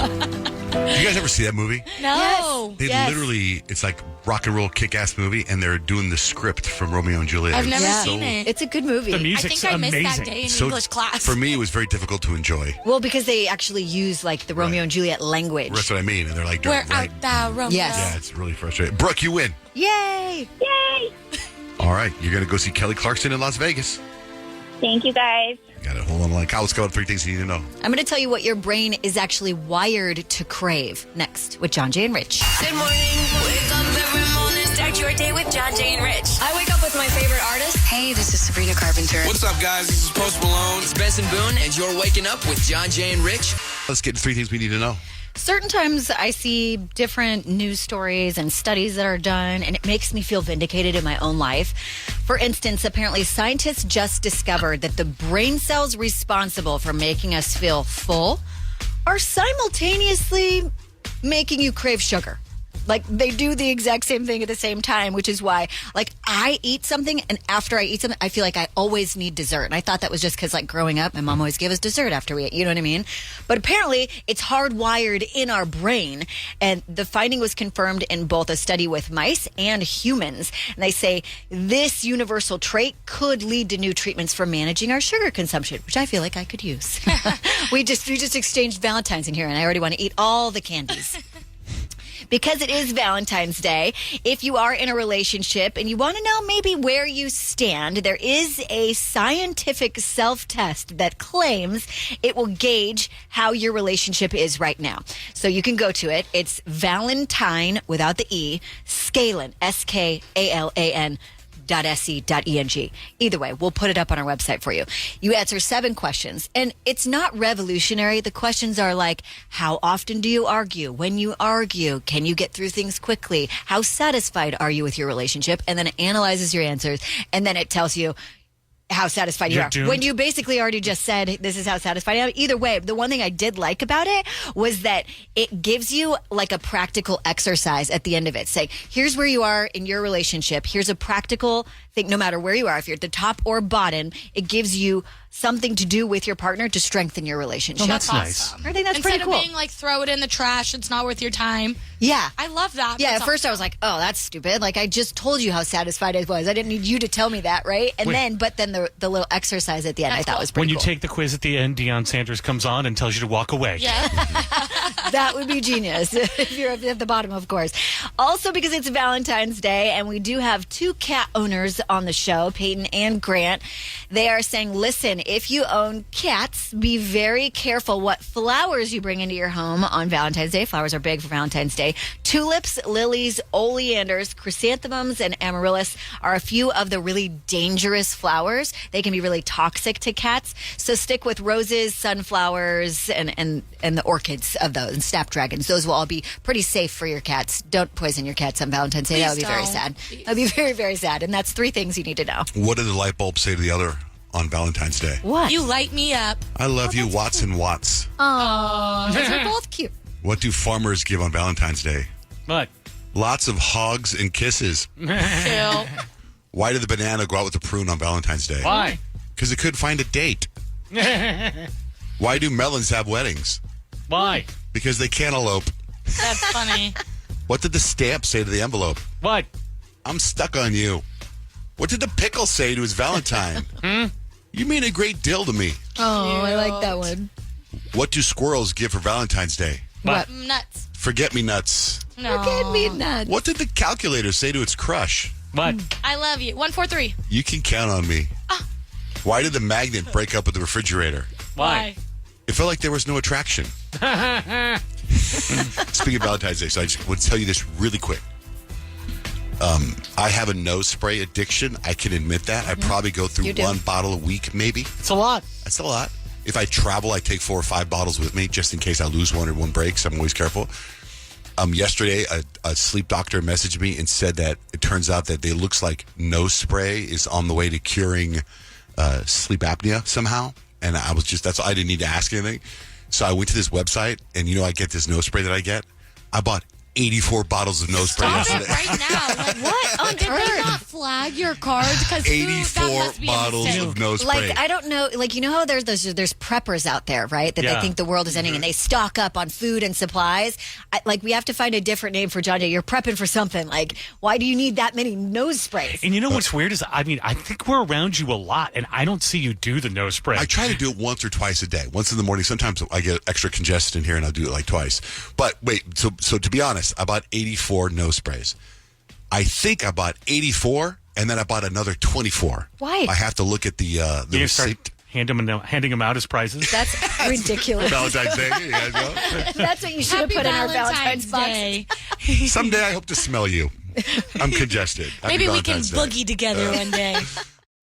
you go. You guys ever see that movie? No. They literally, it's like rock and roll kick-ass movie, and they're doing the script from Romeo and Juliet. I've never It's seen it. It's a good movie. The I music's think I missed amazing. that day in So, English class. For me, it was very difficult to enjoy. Well, because they actually use like the Romeo and Juliet language. That's what I mean. And they're like, Where right. art thou, Romeo? Yes. Yeah, it's really frustrating. Brooke, you win. Yay! Yay! All right, you're going to go see Kelly Clarkson in Las Vegas. Thank you, guys. Got it. Hold on. Like, let's go with 3 things you need to know. I'm going to tell you what your brain is actually wired to crave next with Johnjay and Rich. Good morning. Wake up every morning. Start your day with Johnjay and Rich. I wake up with my favorite artist. Hey, this is Sabrina Carpenter. What's up, guys? This is Post Malone. It's Benson Boone, and you're waking up with Johnjay and Rich. Let's get to 3 things we need to know. Certain times I see different news stories and studies that are done, and it makes me feel vindicated in my own life. For instance, apparently scientists just discovered that the brain cells responsible for making us feel full are simultaneously making you crave sugar. Like, they do the exact same thing at the same time, which is why, like, I eat something, and after I eat something, I feel like I always need dessert. And I thought that was just because, like, growing up, my mom always gave us dessert after we ate. You know what I mean? But apparently, it's hardwired in our brain. And the finding was confirmed in both a study with mice and humans. And they say this universal trait could lead to new treatments for managing our sugar consumption, which I feel like I could use. we just exchanged Valentines in here, and I already want to eat all the candies. Because it is Valentine's Day, if you are in a relationship and you want to know maybe where you stand, there is a scientific self-test that claims it will gauge how your relationship is right now. So you can go to it. It's Valentine, without the E, Scalan, SKALAN. .se.eng. Either way, we'll put it up on our website for you. You answer 7 questions, and it's not revolutionary. The questions are like, how often do you argue? When you argue, can you get through things quickly? How satisfied are you with your relationship? And then it analyzes your answers, and then it tells you how satisfied you are. Doomed. When you basically already just said, this is how satisfied I am. Either way, the one thing I did like about it was that it gives you like a practical exercise at the end of it. Say, here's where you are in your relationship. Here's a practical thing, no matter where you are, if you're at the top or bottom, it gives you something to do with your partner to strengthen your relationship. Oh, that's nice. I think that's Instead pretty cool. of being like, throw it in the trash, it's not worth your time. Yeah. I love that. Yeah, That's at first I was like, oh, that's stupid. Like, I just told you how satisfied I was. I didn't need you to tell me that, right? And Wait. then the little exercise at the end I thought was pretty When you cool. take the quiz at the end, Deion Sanders comes on and tells you to walk away. Yeah. That would be genius if you're at the bottom, of course. Also, because it's Valentine's Day, and we do have 2 cat owners on the show, Peyton and Grant. They are saying, listen, if you own cats, be very careful what flowers you bring into your home on Valentine's Day. Flowers are big for Valentine's Day. Tulips, lilies, oleanders, chrysanthemums, and amaryllis are a few of the really dangerous flowers. They can be really toxic to cats. So stick with roses, sunflowers, and the orchids of those, and snapdragons. Those will all be pretty safe for your cats. Don't poison your cats on Valentine's Day. That would be very sad. That would be very, very sad. And that's 3 things you need to know. What did the light bulb say to the other on Valentine's Day? What? You light me up. I love you, Watts and Watts. Oh, those are both cute. What do farmers give on Valentine's Day? What? Lots of hogs and kisses. Chill. Why did the banana go out with the prune on Valentine's Day? Why? Because it couldn't find a date. Why do melons have weddings? Why? Because they cantaloupe. That's funny. What did the stamp say to the envelope? What? I'm stuck on you. What did the pickle say to his Valentine? You mean a great deal to me. Oh, I like that one. What do squirrels give for Valentine's Day? What? Nuts. Forget-me-nuts. No. Forget-me-nuts. What did the calculator say to its crush? What? I love you. 1, 4, 3. You can count on me. Why did the magnet break up with the refrigerator? Why? It felt like there was no attraction. Speaking of Valentine's Day, so I just want to tell you this really quick. I have a nose spray addiction. I can admit that. I probably go through 1 bottle a week, maybe. It's a lot. That's a lot. If I travel, I take 4 or 5 bottles with me just in case I lose one or one breaks. I'm always careful. Yesterday, a sleep doctor messaged me and said that it turns out that it looks like nose spray is on the way to curing sleep apnea somehow. And I was just, I didn't need to ask anything. So I went to this website, and I get this nose spray that I get. I bought 84 bottles of nose spray yesterday. Right now. Like, what on did they earth? not flag your card? Because 84 bottles of nose spray. Like, I don't know. Like, how there's preppers out there, right? That they think the world is ending and they stock up on food and supplies. We have to find a different name for Johnjay. You're prepping for something. Like, why do you need that many nose sprays? And you know what's weird is, I think we're around you a lot, and I don't see you do the nose spray. I try to do it once or twice a day. Once in the morning. Sometimes I get extra congested in here, and I'll do it like twice. But wait, so to be honest, I bought 84 nose sprays. I think I bought 84, and then I bought another 24. Why? I have to look at the receipt. Handing them out as prizes. That's ridiculous. Valentine's Day. You guys know? That's what you should have put in our Valentine's Day. box. Someday I hope to smell you. I'm congested. Happy Maybe we can Valentine's Day. boogie together one day.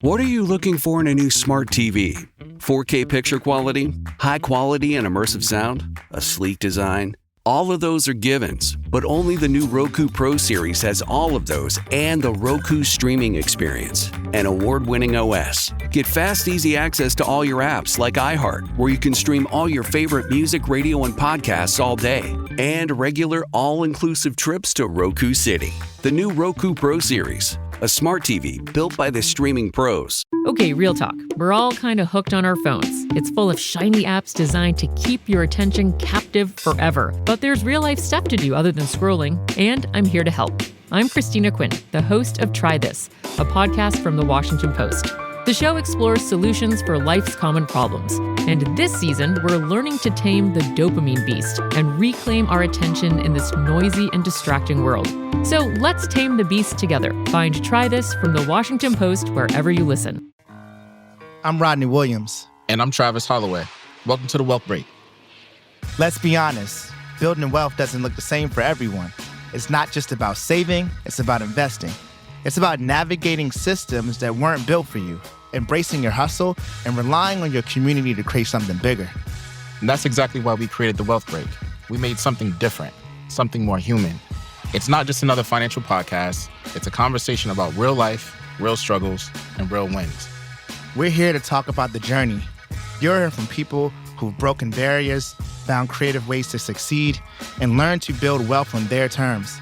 What are you looking for in a new smart TV? 4K picture quality, high quality and immersive sound, a sleek design? All of those are givens, but only the new Roku Pro Series has all of those and the Roku streaming experience, an award-winning OS. Get fast, easy access to all your apps like iHeart, where you can stream all your favorite music, radio, and podcasts all day, and regular all-inclusive trips to Roku City. The new Roku Pro Series, a smart TV built by the streaming pros. Okay, real talk. We're all kind of hooked on our phones. It's full of shiny apps designed to keep your attention captive forever. But there's real-life stuff to do other than scrolling, and I'm here to help. I'm Christina Quinn, the host of Try This, a podcast from The Washington Post. The show explores solutions for life's common problems. And this season, we're learning to tame the dopamine beast and reclaim our attention in this noisy and distracting world. So let's tame the beast together. Find Try This from The Washington Post wherever you listen. I'm Rodney Williams. And I'm Travis Holloway. Welcome to The Wealth Break. Let's be honest, building wealth doesn't look the same for everyone. It's not just about saving, it's about investing. It's about navigating systems that weren't built for you, embracing your hustle, and relying on your community to create something bigger. And that's exactly why we created The Wealth Break. We made something different, something more human. It's not just another financial podcast. It's a conversation about real life, real struggles, and real wins. We're here to talk about the journey. You'll hear from people who've broken barriers, found creative ways to succeed, and learned to build wealth on their terms.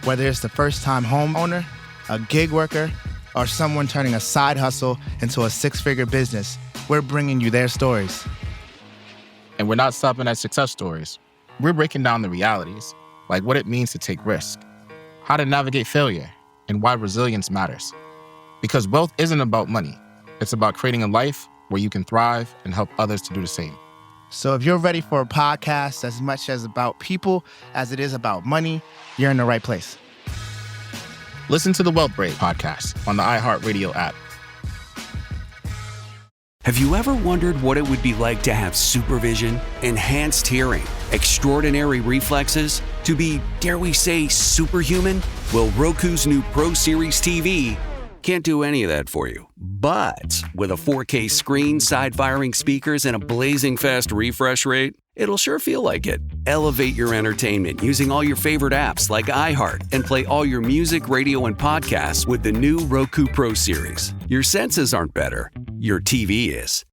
Whether it's the first-time homeowner, a gig worker, or someone turning a side hustle into a six-figure business, we're bringing you their stories. And we're not stopping at success stories. We're breaking down the realities, like what it means to take risk, how to navigate failure, and why resilience matters. Because wealth isn't about money. It's about creating a life where you can thrive and help others to do the same. So if you're ready for a podcast as much as about people as it is about money, you're in the right place. Listen to the Wealth Break podcast on the iHeartRadio app. Have you ever wondered what it would be like to have supervision, enhanced hearing, extraordinary reflexes, to be, dare we say, superhuman? Well, Roku's new Pro Series TV can't do any of that for you. But with a 4K screen, side-firing speakers, and a blazing fast refresh rate, it'll sure feel like it. Elevate your entertainment using all your favorite apps like iHeart and play all your music, radio, and podcasts with the new Roku Pro Series. Your senses aren't better. Your TV is.